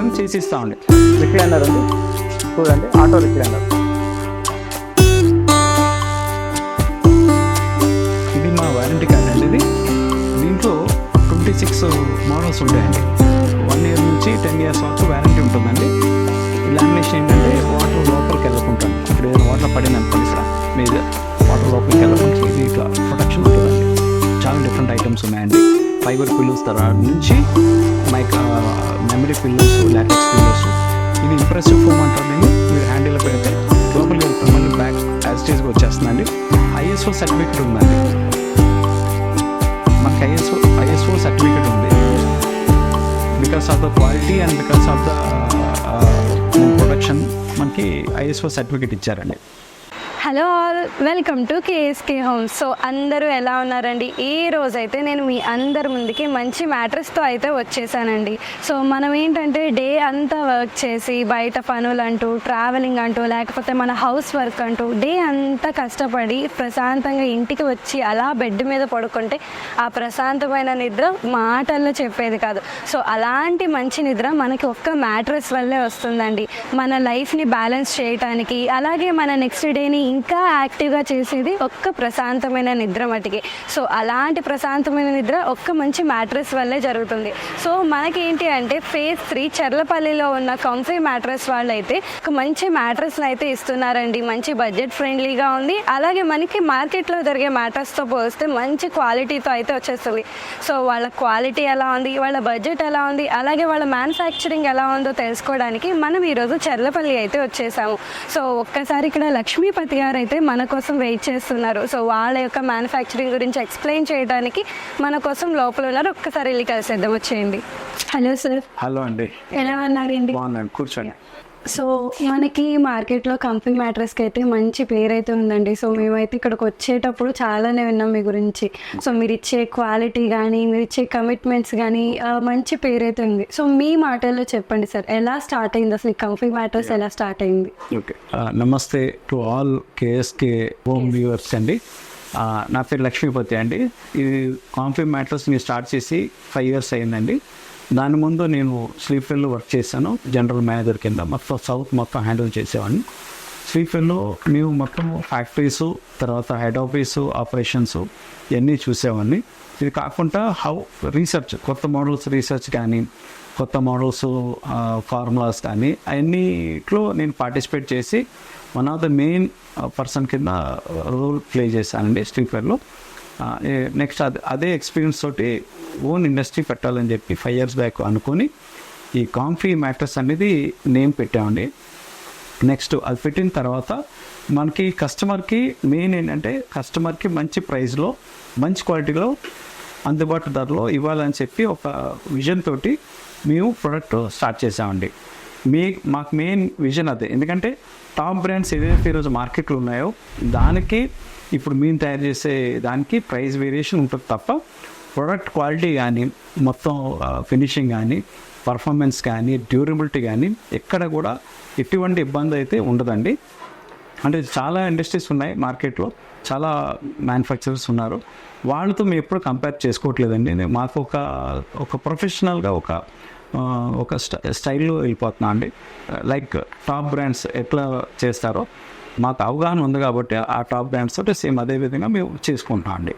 మనం చేసి ఇస్తామండి. రిక్లైనర్ అండి, చూడండి ఆటో రిక్లైనర్. ఇది మా వారంటీ కార్డ్ అండి. ఇది దీంట్లో 26 మోడల్స్ ఉంటాయండి. 1 year నుంచి 10 years వరకు వారంటీ ఉంటుందండి. ఈ లామినేషన్ ఏంటంటే వాటర్ లోపలికి వెళ్ళకుంటాను. ఇప్పుడు ఏదైనా వాటర్ పడింది అనుకోండి సార్, మీద వాటర్ లోపలికి వెళ్ళకుండా ఇది ఇట్లా ప్రొటెక్షన్ ఉంటుందండి. చాలా డిఫరెంట్ ఐటమ్స్ ఉన్నాయండి. ఫైబర్ పిల్లోస్ తర్వాత నుంచి మెమరీ పిల్లోస్, లాటెక్స్ పిల్లోస్. ఇది ఇంప్రెసివ్ ఫోమ్ అంటారండి. మీరు హ్యాండిల్లో పెడితే లోపలికి వెళ్తాం, మళ్ళీ బ్యాక్ యాజిటేజ్గా వచ్చేస్తుందండి. ISO సర్టిఫికేట్ ఉందండి. మనకి ISO సర్టిఫికేట్ ఉంది. Because of the quality and because of the production మనకి ISO సర్టిఫికేట్ ఇచ్చారండి. Hello all, welcome to KSK homes. So అందరూ ఎలా ఉన్నారండి? ఈ రోజైతే నేను మీ అందరి ముందుకి మంచి మ్యాట్రెస్తో అయితే వచ్చేసానండి. సో మనం ఏంటంటే డే అంతా వర్క్ చేసి బయట పనులంటూ, ట్రావెలింగ్ అంటూ, లేకపోతే మన హౌస్ వర్క్ అంటూ డే అంతా కష్టపడి ప్రశాంతంగా ఇంటికి వచ్చి అలా బెడ్ మీద పడుకుంటే ఆ ప్రశాంతమైన నిద్ర మాటల్లో చెప్పేది కాదు. సో అలాంటి మంచి నిద్ర మనకి ఒక్క మ్యాట్రెస్ వల్లే వస్తుందండి. మన లైఫ్ని బ్యాలెన్స్ చేయటానికి, అలాగే మన నెక్స్ట్ డేని ఇంకా యాక్టివ్గా చేసేది ఒక్క ప్రశాంతమైన నిద్ర మటుకి. సో అలాంటి ప్రశాంతమైన నిద్ర ఒక్క మంచి మ్యాట్రెస్ వల్లే జరుగుతుంది. సో మనకి ఏంటి అంటే phase 3 చర్లపల్లిలో ఉన్న కంఫీ మ్యాట్రెస్ వాళ్ళు అయితే ఒక మంచి మ్యాట్రెస్ని అయితే ఇస్తున్నారండి. మంచి బడ్జెట్ ఫ్రెండ్లీగా ఉంది. అలాగే మనకి మార్కెట్లో దొరికే మ్యాట్రెస్తో పోలిస్తే మంచి క్వాలిటీతో అయితే వచ్చేస్తుంది. సో వాళ్ళ క్వాలిటీ ఎలా ఉంది, వాళ్ళ బడ్జెట్ ఎలా ఉంది, అలాగే వాళ్ళ మ్యానుఫ్యాక్చరింగ్ ఎలా ఉందో తెలుసుకోవడానికి మనం ఈరోజు చర్లపల్లి అయితే వచ్చేసాము. సో ఒక్కసారి ఇక్కడ లక్ష్మీపతి గారు అయితే మన కోసం వెయిట్ చేస్తున్నారు. సో వాళ్ళ యొక్క మ్యానుఫ్యాక్చరింగ్ గురించి ఎక్స్ప్లెయిన్ చేయడానికి మన కోసం లోపల ఉన్నారు. ఒక్కసారి వెళ్ళి కలిసేద్దాం, వచ్చేయండి. Hello sir. హలో అండి, ఎలా ఉన్నారండి? బాగున్నాను, కూర్చోండి. సో మనకి మార్కెట్లో కంఫీ మ్యాట్రెస్కి అయితే మంచి పేరు అయితే ఉందండి. సో మేమైతే ఇక్కడికి వచ్చేటప్పుడు చాలానే విన్నాం మీ గురించి. సో మీరు ఇచ్చే క్వాలిటీ కానీ, మీరు ఇచ్చే కమిట్మెంట్స్ కానీ మంచి పేరు అయితే ఉంది. సో మీ మాటల్లో చెప్పండి సార్, ఎలా స్టార్ట్ అయింది అసలు ఈ కంఫీ మ్యాట్రెస్, ఎలా స్టార్ట్ అయింది? ఓకే, నమస్తే to all KSK home viewers అండి. నా పేరు లక్ష్మీపతి అండి. ఇది కాంఫీ మ్యాట్రెస్ని స్టార్ట్ చేసి 5 years అయిందండి. దాని ముందు నేను స్లీప్వెల్లో వర్క్ చేశాను, జనరల్ మేనేజర్ కింద. మొత్తం సౌత్ మొత్తం హ్యాండిల్ చేసేవాడిని. స్లీప్వెల్లో మేము మొత్తం ఫ్యాక్టరీసు, తర్వాత హెడ్ ఆఫీసు, ఆపరేషన్స్ ఇవన్నీ చూసేవాడిని. ఇది కాకుండా రీసెర్చ్, కొత్త మోడల్స్ రీసెర్చ్ కానీ, కొత్త మోడల్స్ ఫార్ములాస్ కానీ అవన్నీట్లో నేను పార్టిసిపేట్ చేసి one of the main person కింద రోల్ ప్లే చేశానండి స్లీప్వెల్లో. నెక్స్ట్ అదే ఎక్స్పీరియన్స్ తోటి ఓన్ ఇండస్ట్రీ పెట్టాలని చెప్పి 5 years బ్యాక్ అనుకొని ఈ కాంఫీ మ్యాట్రెస్ అనేది నేమ్ పెట్టామండి. నెక్స్ట్ అది పెట్టిన తర్వాత మనకి కస్టమర్కి మెయిన్ ఏంటంటే కస్టమర్కి మంచి ప్రైస్లో, మంచి క్వాలిటీలో, అందుబాటు ధరలో ఇవ్వాలని చెప్పి ఒక విజన్ తోటి మేము ప్రొడక్ట్ స్టార్ట్ చేసామండి. మాకు మెయిన్ విజన్ అదే. ఎందుకంటే టాప్ బ్రాండ్స్ ఏదైతే ఈరోజు మార్కెట్లో ఉన్నాయో దానికి ఇప్పుడు మేము తయారు చేసే దానికి ప్రైస్ వేరియేషన్ ఉంటుంది తప్ప ప్రొడక్ట్ క్వాలిటీ కానీ, మొత్తం ఫినిషింగ్ కానీ, పర్ఫార్మెన్స్ కానీ, డ్యూరబిలిటీ కానీ ఎక్కడ కూడా ఎటువంటి ఇబ్బంది అయితే ఉండదండి. అంటే చాలా ఇండస్ట్రీస్ ఉన్నాయి మార్కెట్లో, చాలా మ్యానుఫ్యాక్చరర్స్ ఉన్నారు. వాళ్ళతో మేము ఎప్పుడు కంపేర్ చేసుకోవట్లేదండి. మాకు ఒక ప్రొఫెషనల్గా ఒక స్టైల్లో వెళ్ళిపోతున్నా అండి. లైక్ టాప్ బ్రాండ్స్ ఎట్లా చేస్తారో మాకు అవగాహన ఉంది కాబట్టి ఆ టాప్ బ్రాండ్స్ తోటి సేమ్ అదే విధంగా మేము చేసుకుంటున్నాం అండి.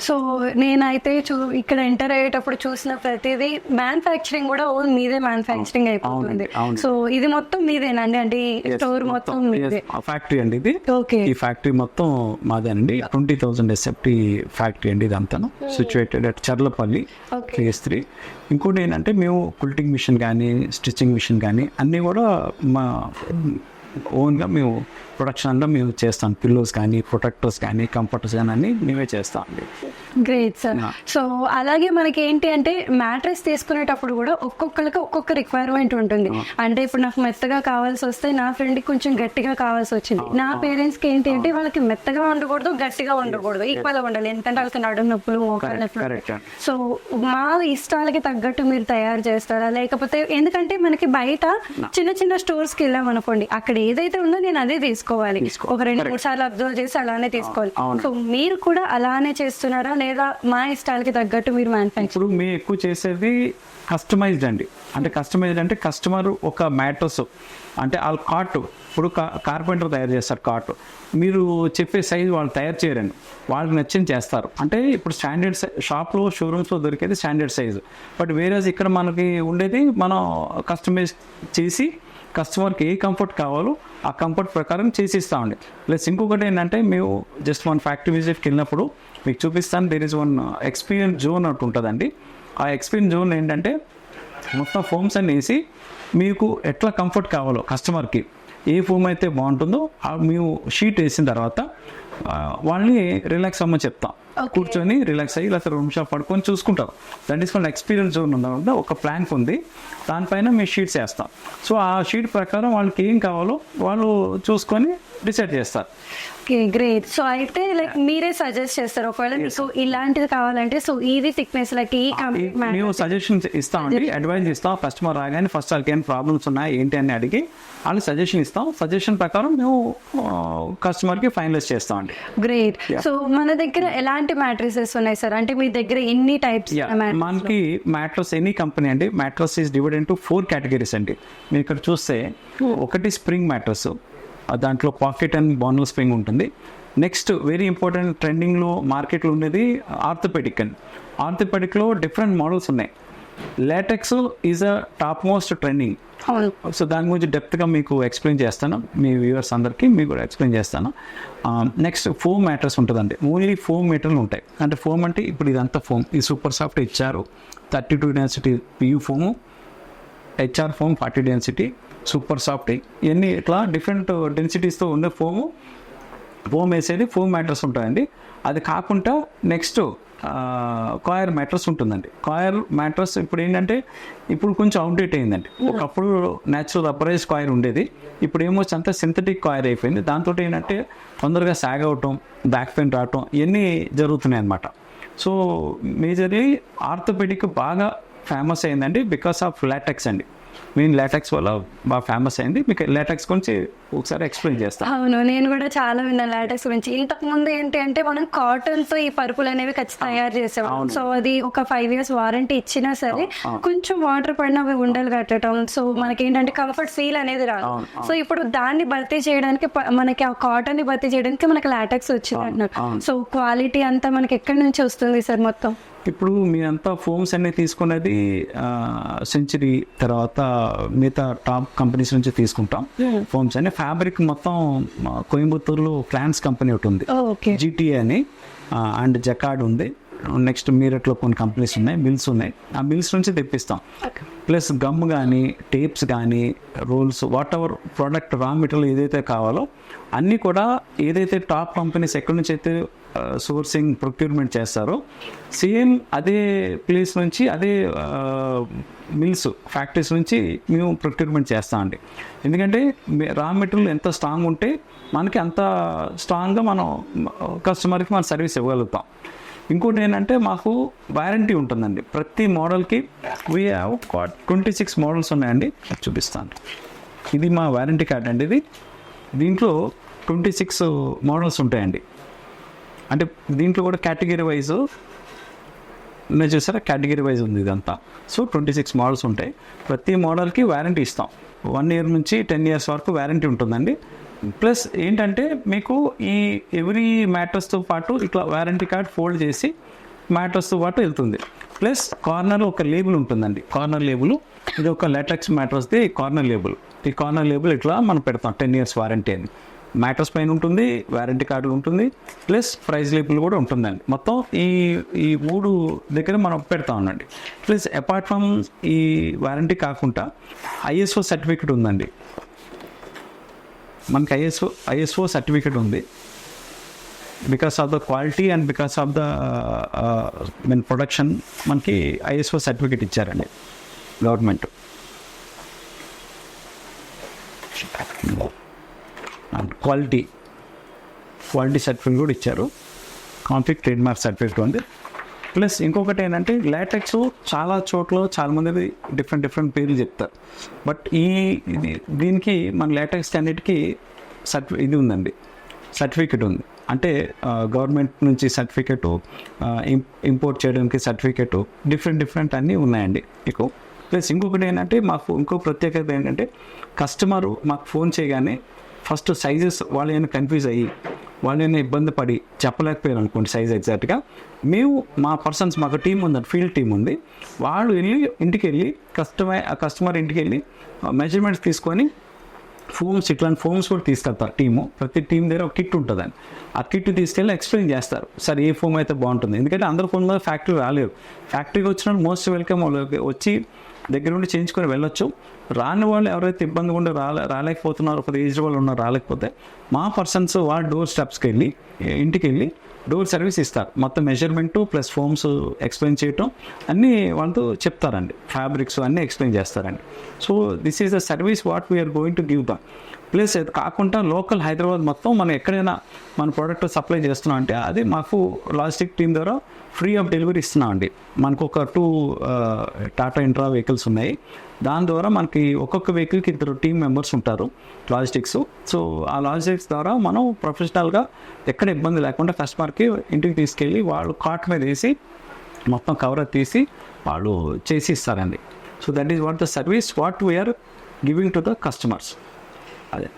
సో నేనైతే ఇక్కడ ఎంటర్ అయ్యేటప్పుడు చూసిన ప్రతిదీ మ్యానుఫ్యాక్చరింగ్ కూడా ఓన్ మీదే మ్యానుఫ్యాక్చరింగ్ అయిపోతుంది. సో ఇది మొత్తం మీదేనండి? అంటే స్టోర్ మొత్తం మీదే? ఫ్యాక్టరీ అండి ఇది. ఓకే, ఈ ఫ్యాక్టరీ మొత్తం మాదేనండి. 20,000 SFT ఫ్యాక్టరీ అండి. ఇదంతా సిచ్యువేటెడ్ అట్ చర్లపల్లి, phase 3. ఇంకోటి ఏంటంటే మేము కుల్టింగ్ మిషన్ కానీ, స్టిచ్చింగ్ మిషన్ కానీ అన్నీ కూడా మా ఓన్గా మేము ప్రొడక్షన్ అంతా మేము చేస్తాం. పిల్లోస్ కానీ, ప్రొటెక్టర్స్ కానీ, కంఫర్టర్స్ కానీ అన్నీ మేమే చేస్తాం అండి. Great sir. సో అలాగే మనకి ఏంటి అంటే మ్యాట్రెస్ తీసుకునేటప్పుడు కూడా ఒక్కొక్కరికి ఒక్కొక్క రిక్వైర్మెంట్ ఉంటుంది. అంటే ఇప్పుడు నాకు మెత్తగా కావాల్సి వస్తే నా ఫ్రెండ్కి కొంచెం గట్టిగా కావాల్సి వచ్చింది. నా పేరెంట్స్కి ఏంటి అంటే వాళ్ళకి మెత్తగా ఉండకూడదు, గట్టిగా ఉండకూడదు, ఈక్వల్గా ఉండాలి. ఎందుకంటే వాళ్ళకి నడుము నొప్పులు, మోకాళ్ళ నొప్పులు. సో మా ఇష్టాలకి తగ్గట్టు మీరు తయారు చేస్తారా? లేకపోతే ఎందుకంటే మనకి బయట చిన్న చిన్న స్టోర్స్కి వెళ్ళాం అనుకోండి, అక్కడ ఏదైతే ఉందో నేను అదే తీసుకోవాలి. ఒక 2-3 సార్లు అబ్జర్వ్ చేసి అలానే తీసుకోవాలి. సో మీరు కూడా అలానే చేస్తున్నారా? లేదా మా ఇష్టాలకి తగ్గట్టు మీరు మ్యానుఫ్యాక్చర్? ఇప్పుడు మేము ఎక్కువ చేసేది కస్టమైజ్డ్ అండి. అంటే కస్టమైజ్డ్ అంటే కస్టమర్ ఒక మ్యాట్రస్ అంటే వాళ్ళ కార్ట్, ఇప్పుడు కార్పెంటర్ తయారు చేస్తారు కార్ట్, మీరు చెప్పే సైజు వాళ్ళు తయారు చేయరండి, వాళ్ళకి నచ్చింది చేస్తారు. అంటే ఇప్పుడు స్టాండర్డ్ షాప్లో షోరూమ్స్లో దొరికేది స్టాండర్డ్ సైజు, బట్ వేరే ఇక్కడ మనకి ఉండేది మనం కస్టమైజ్ చేసి కస్టమర్కి ఏ కంఫర్ట్ కావాలో ఆ కంఫర్ట్ ప్రకారం చేసి ఇస్తామండి. ప్లస్ ఇంకొకటి ఏంటంటే మేము జస్ట్ మన ఫ్యాక్టరీ విజిట్కి వెళ్ళినప్పుడు మీకు చూపిస్తాను, there is one experience zone అటు ఉంటుందండి. ఆ ఎక్స్పీరియన్స్ జోన్ ఏంటంటే మొత్తం ఫోమ్స్ అన్ని వేసి మీకు ఎట్లా కంఫర్ట్ కావాలో కస్టమర్కి ఏ ఫోమ్ అయితే బాగుంటుందో మేము షీట్ వేసిన తర్వాత వాళ్ళని రిలాక్స్ అమ్మని చెప్తాం, కూర్చొని రిలాక్స్ అయ్యి లేకపోతే రూమ్ షాప్ పడుకొని చూసుకుంటారు. That is called experience zone ఉందా, ఒక ప్లాంక్ ఉంది, దానిపైన మేము షీట్స్ వేస్తాం. సో ఆ షీట్ ప్రకారం వాళ్ళకి ఏం కావాలో వాళ్ళు చూసుకొని డిసైడ్ చేస్తారు. Okay, great. సో అయితే లైక్ మీరే సజెస్ట్ చేస్తారు ఒకవేళ మీకు ఇలాంటిది కావాలంటే, సో ఇది థిక్నెస్ లైక్ ఈ మేము సజెషన్స్ ఇస్తామండి, అడ్వైజ్ ఇస్తాం. కస్టమర్ రాగానే ఫస్ట్ వాళ్ళకి ఏం ప్రాబ్లమ్స్ ఉన్నాయి ఏంటి అని అడిగి వాళ్ళకి సజెషన్ ఇస్తాం. సజెషన్ ప్రకారం మేము కస్టమర్కి ఫైనలైజ్ చేస్తామండి. గ్రేట్. సో మన దగ్గర ఎలాంటి మ్యాట్రిసెస్ ఉన్నాయి సార్? అంటే మీ దగ్గర ఎన్ని టైప్స్? మనకి మ్యాట్రస్ ఎనీ కంపెనీ అండి, mattress is divide into 4 categories అండి. మీరు ఇక్కడ చూస్తే ఒకటి స్ప్రింగ్ మ్యాట్రస్, దాంట్లో పాకెట్ అండ్ బోనల్ స్ప్రింగ్ ఉంటుంది. నెక్స్ట్ వెరీ ఇంపార్టెంట్ ట్రెండింగ్లో మార్కెట్లో ఉండేది ఆర్థోపెడిక్ అండి. ఆర్థోపెడిక్లో డిఫరెంట్ మోడల్స్ ఉన్నాయి. LaTeX is a top most trending. So దాని గురించి డెప్త్గా మీకు ఎక్స్ప్లెయిన్ చేస్తాను, మీ వ్యూవర్స్ అందరికీ మీకు కూడా ఎక్స్ప్లెయిన్ చేస్తాను. నెక్స్ట్ ఫోమ్ మ్యాటర్స్ ఉంటుందండి. ఓన్లీ ఫోమ్ మెటీరియల్ ఉంటాయి. అంటే ఫోమ్ అంటే ఇప్పుడు ఇదంతా ఫోమ్, ఈ సూపర్ సాఫ్ట్ ఇచ్చారు 32 density PU foam, HR foam 40 density, super soft, ఇవన్నీ ఇట్లా డిఫరెంట్ డెన్సిటీస్తో ఉండే ఫోమ్ వేసేది ఫోమ్ మ్యాట్రస్ ఉంటాయండి. అది కాకుండా నెక్స్ట్ కాయర్ మ్యాట్రస్ ఉంటుందండి. కాయర్ మ్యాట్రస్ ఇప్పుడు ఏంటంటే ఇప్పుడు కొంచెం అవుట్డేట్ అయిందండి. ఒకప్పుడు న్యాచురల్ రబ్బరైజ్ కాయర్ ఉండేది, ఇప్పుడు ఏమొచ్చి అంతా సింథటిక్ కాయర్ అయిపోయింది. దాంతో ఏంటంటే తొందరగా సాగ్ అవటం, బ్యాక్ పెయిన్ రావటం ఇవన్నీ జరుగుతున్నాయి అన్నమాట. సో మేజర్లీ ఆర్థోపెడిక్ బాగా ఫేమస్ అయిందండి బికాస్ ఆఫ్ లాటెక్స్ అండి. మెయిన్ లాటెక్స్ వల్ల బాగా ఫేమస్ అయింది. మీకు లాటెక్స్ గురించి ఒకసారి ఎక్స్ప్లెయిన్ చేస్తాను. అవును, నేను కూడా చాలా విన్నాను లాటెక్స్ గురించి. ఇంతకు ముందు ఏంటి అంటే మనం కాటన్ తో ఈ పరుపులు అనేవి ఖచ్చితంగా తయారు చేసేవాళ్ళం. సో అది ఒక 5 years వారంటీ ఇచ్చినా సరే కొంచెం వాటర్ పడినా అవి ఉండలు కట్టడం, సో మనకి ఏంటంటే కంఫర్ట్ ఫీల్ అనేది రాదు. సో ఇప్పుడు దాన్ని భర్తీ చేయడానికి మనకి ఆ కాటన్ ని భర్తీ చేయడానికి మనకి లాటెక్స్ వచ్చింది అంటున్నారు. సో క్వాలిటీ అంతా మనకి ఎక్కడి నుంచి వస్తుంది సార్ మొత్తం? ఇప్పుడు మీరంతా ఫోమ్స్ అన్ని తీసుకునేది సెంచరీ తర్వాత మిగతా టాప్ కంపెనీస్ నుంచి తీసుకుంటాం ఫోమ్స్ అని. ఫ్యాబ్రిక్ మొత్తం కోయంబత్తూరులో క్లాన్స్ కంపెనీ ఒకటి ఉంది, జీటీఏ అని, అండ్ జకార్డ్ ఉంది. నెక్స్ట్ మీరట్లో కొన్ని కంపెనీస్ ఉన్నాయి, మిల్స్ ఉన్నాయి. ఆ మిల్స్ నుంచి తెప్పిస్తాం. ప్లస్ గమ్ కానీ టేప్స్ కానీ rolls whatever product raw material ఏదైతే కావాలో అన్నీ కూడా ఏదైతే టాప్ కంపెనీస్ ఎక్కడి నుంచి అయితే సోర్సింగ్ ప్రొక్యూర్మెంట్ చేస్తారో సేమ్ అదే ప్లేస్ నుంచి అదే మిల్స్ ఫ్యాక్టరీస్ నుంచి మేము ప్రొక్యూర్మెంట్ చేస్తామండి. ఎందుకంటే రా మెటీరియల్ ఎంత స్ట్రాంగ్ ఉంటే మనకి అంత స్ట్రాంగ్గా మనం కస్టమర్కి మన సర్వీస్ ఇవ్వగలుగుతాం. ఇంకోటి ఏంటంటే మాకు వారంటీ ఉంటుందండి ప్రతి మోడల్కి. వీ హ్యావ్ 26 మోడల్స్ ఉన్నాయండి, చూపిస్తాను. ఇది మా వారంటీ కార్డ్ అండి. ఇది దీంట్లో 26 మోడల్స్ ఉంటాయండి. అంటే దీంట్లో కూడా కేటగిరీ వైజ్ నేను చూసారా, కేటగిరీ వైజ్ ఉంది ఇదంతా. సో 26 మోడల్స్ ఉంటాయి. ప్రతి మోడల్కి వారంటీ ఇస్తాం. 1 year నుంచి 10 years వరకు వారంటీ ఉంటుందండి. ప్లస్ ఏంటంటే మీకు ఈ ఎవ్రీ మ్యాట్రస్తో పాటు ఇట్లా వారంటీ కార్డ్ ఫోల్డ్ చేసి మ్యాట్రస్తో పాటు వెళ్తుంది. ప్లస్ కార్నర్లో ఒక లేబుల్ ఉంటుందండి, కార్నర్ లేబుల్. ఇది ఒక లాటెక్స్ మ్యాట్రస్ది కార్నర్ లేబుల్. ఈ కార్నర్ లేబుల్ ఇట్లా మనం పెడతాం 10 years వారంటీ అని. మ్యాట్రస్ పైన ఉంటుంది, వారంటీ కార్డు ఉంటుంది, ప్లస్ ప్రైస్ లేబుల్ కూడా ఉంటుందండి. మొత్తం ఈ 3 దగ్గర మనం పెడతాం అనండి. ప్లస్ అపార్ట్ ఫ్రమ్ ఈ వారంటీ కాకుండా ఐఎస్ఓ సర్టిఫికేట్ ఉందండి. మనకి ఐఎస్ఓ సర్టిఫికేట్ ఉంది. Because of the quality and because of the production మనకి ఐఎస్ఓ సర్టిఫికేట్ ఇచ్చారండి గవర్నమెంట్. క్వాలిటీ సర్టిఫికేట్ కూడా ఇచ్చారు. కాన్ఫ్లిక్ట్ ట్రేడ్ మార్క్ సర్టిఫికేట్ ఉంది. ప్లస్ ఇంకొకటి ఏంటంటే లాటెక్స్ చాలా చోట్ల చాలామంది డిఫరెంట్ పేర్లు చెప్తారు. బట్ దీనికి మన లాటెక్స్ అన్నిటికీ ఇది ఉందండి, సర్టిఫికేట్ ఉంది. అంటే గవర్నమెంట్ నుంచి సర్టిఫికెట్, ఇంపోర్ట్ చేయడానికి సర్టిఫికెట్, డిఫరెంట్ అన్నీ ఉన్నాయండి మీకు. ప్లస్ ఇంకొకటి ఏంటంటే మాకు ఇంకో ప్రత్యేకత ఏంటంటే కస్టమరు మాకు ఫోన్ చేయగానే ఫస్ట్ సైజెస్ వాళ్ళు ఏమైనా కన్ఫ్యూజ్ అయ్యి వాళ్ళు ఏమైనా ఇబ్బంది పడి చెప్పలేకపోయారు అనుకోండి సైజ్ ఎగ్జాక్ట్గా, మేము మా పర్సన్స్ మాకు టీం ఉందండి, ఫీల్డ్ టీం ఉంది, వాళ్ళు వెళ్ళి ఇంటికి వెళ్ళి కస్టమర్ ఇంటికి వెళ్ళి మెజర్మెంట్స్ తీసుకొని ఫోమ్స్, ఇట్లాంటి ఫోమ్స్ కూడా తీసుకెళ్తారు టీము. ప్రతి టీం దగ్గర ఒక కిట్ ఉంటుందని, ఆ కిట్ తీసుకెళ్ళి ఎక్స్ప్లెయిన్ చేస్తారు, సార్ ఏ ఫోమ్ అయితే బాగుంటుంది. ఎందుకంటే అందరు ఫోన్ మీద ఫ్యాక్టరీ రాలేరు, ఫ్యాక్టరీకి వచ్చిన మోస్ట్ వెల్కమ్, వాళ్ళు వచ్చి దగ్గర నుండి చేయించుకొని వెళ్ళొచ్చు. రాని వాళ్ళు ఎవరైతే ఇబ్బంది ఉండి రాలేకపోతున్నారో, ఒక ఏజ్ వాళ్ళు ఉన్నారు రాలేకపోతే, మా పర్సన్స్ వాళ్ళ డోర్ స్టెప్స్కి వెళ్ళి ఇంటికి వెళ్ళి డోర్ సర్వీస్ ఇస్తారు. మొత్తం మెజర్మెంటు ప్లస్ ఫోమ్స్ ఎక్స్ప్లెయిన్ చేయటం అన్నీ వాళ్ళతో చెప్తారండి, ఫ్యాబ్రిక్స్ అన్నీ ఎక్స్ప్లెయిన్ చేస్తారండి. So this is the service what we are going to give them. Plus అది కాకుండా లోకల్ హైదరాబాద్ మొత్తం మనం ఎక్కడైనా మన ప్రోడక్ట్ సప్లై చేస్తున్నాం అంటే అది మాకు లాజిస్టిక్ టీం ద్వారా ఫ్రీ ఆఫ్ డెలివరీ ఇస్తున్నామండి. మనకు ఒక 2 టాటా ఇంట్రా వెహికల్స్ ఉన్నాయి, దాని ద్వారా మనకి ఒక్కొక్క వెహికల్కి 2 టీం మెంబర్స్ ఉంటారు లాజిస్టిక్స్. సో ఆ లాజిస్టిక్స్ ద్వారా మనం ప్రొఫెషనల్గా ఎక్కడ ఇబ్బంది లేకుండా కస్టమర్కి ఇంటికి తీసుకెళ్ళి వాళ్ళు కార్ట్ మీద వేసి మొత్తం కవర్ తీసి వాళ్ళు చేసి ఇస్తారండి. So that is what the service what we are giving to the customers. అదే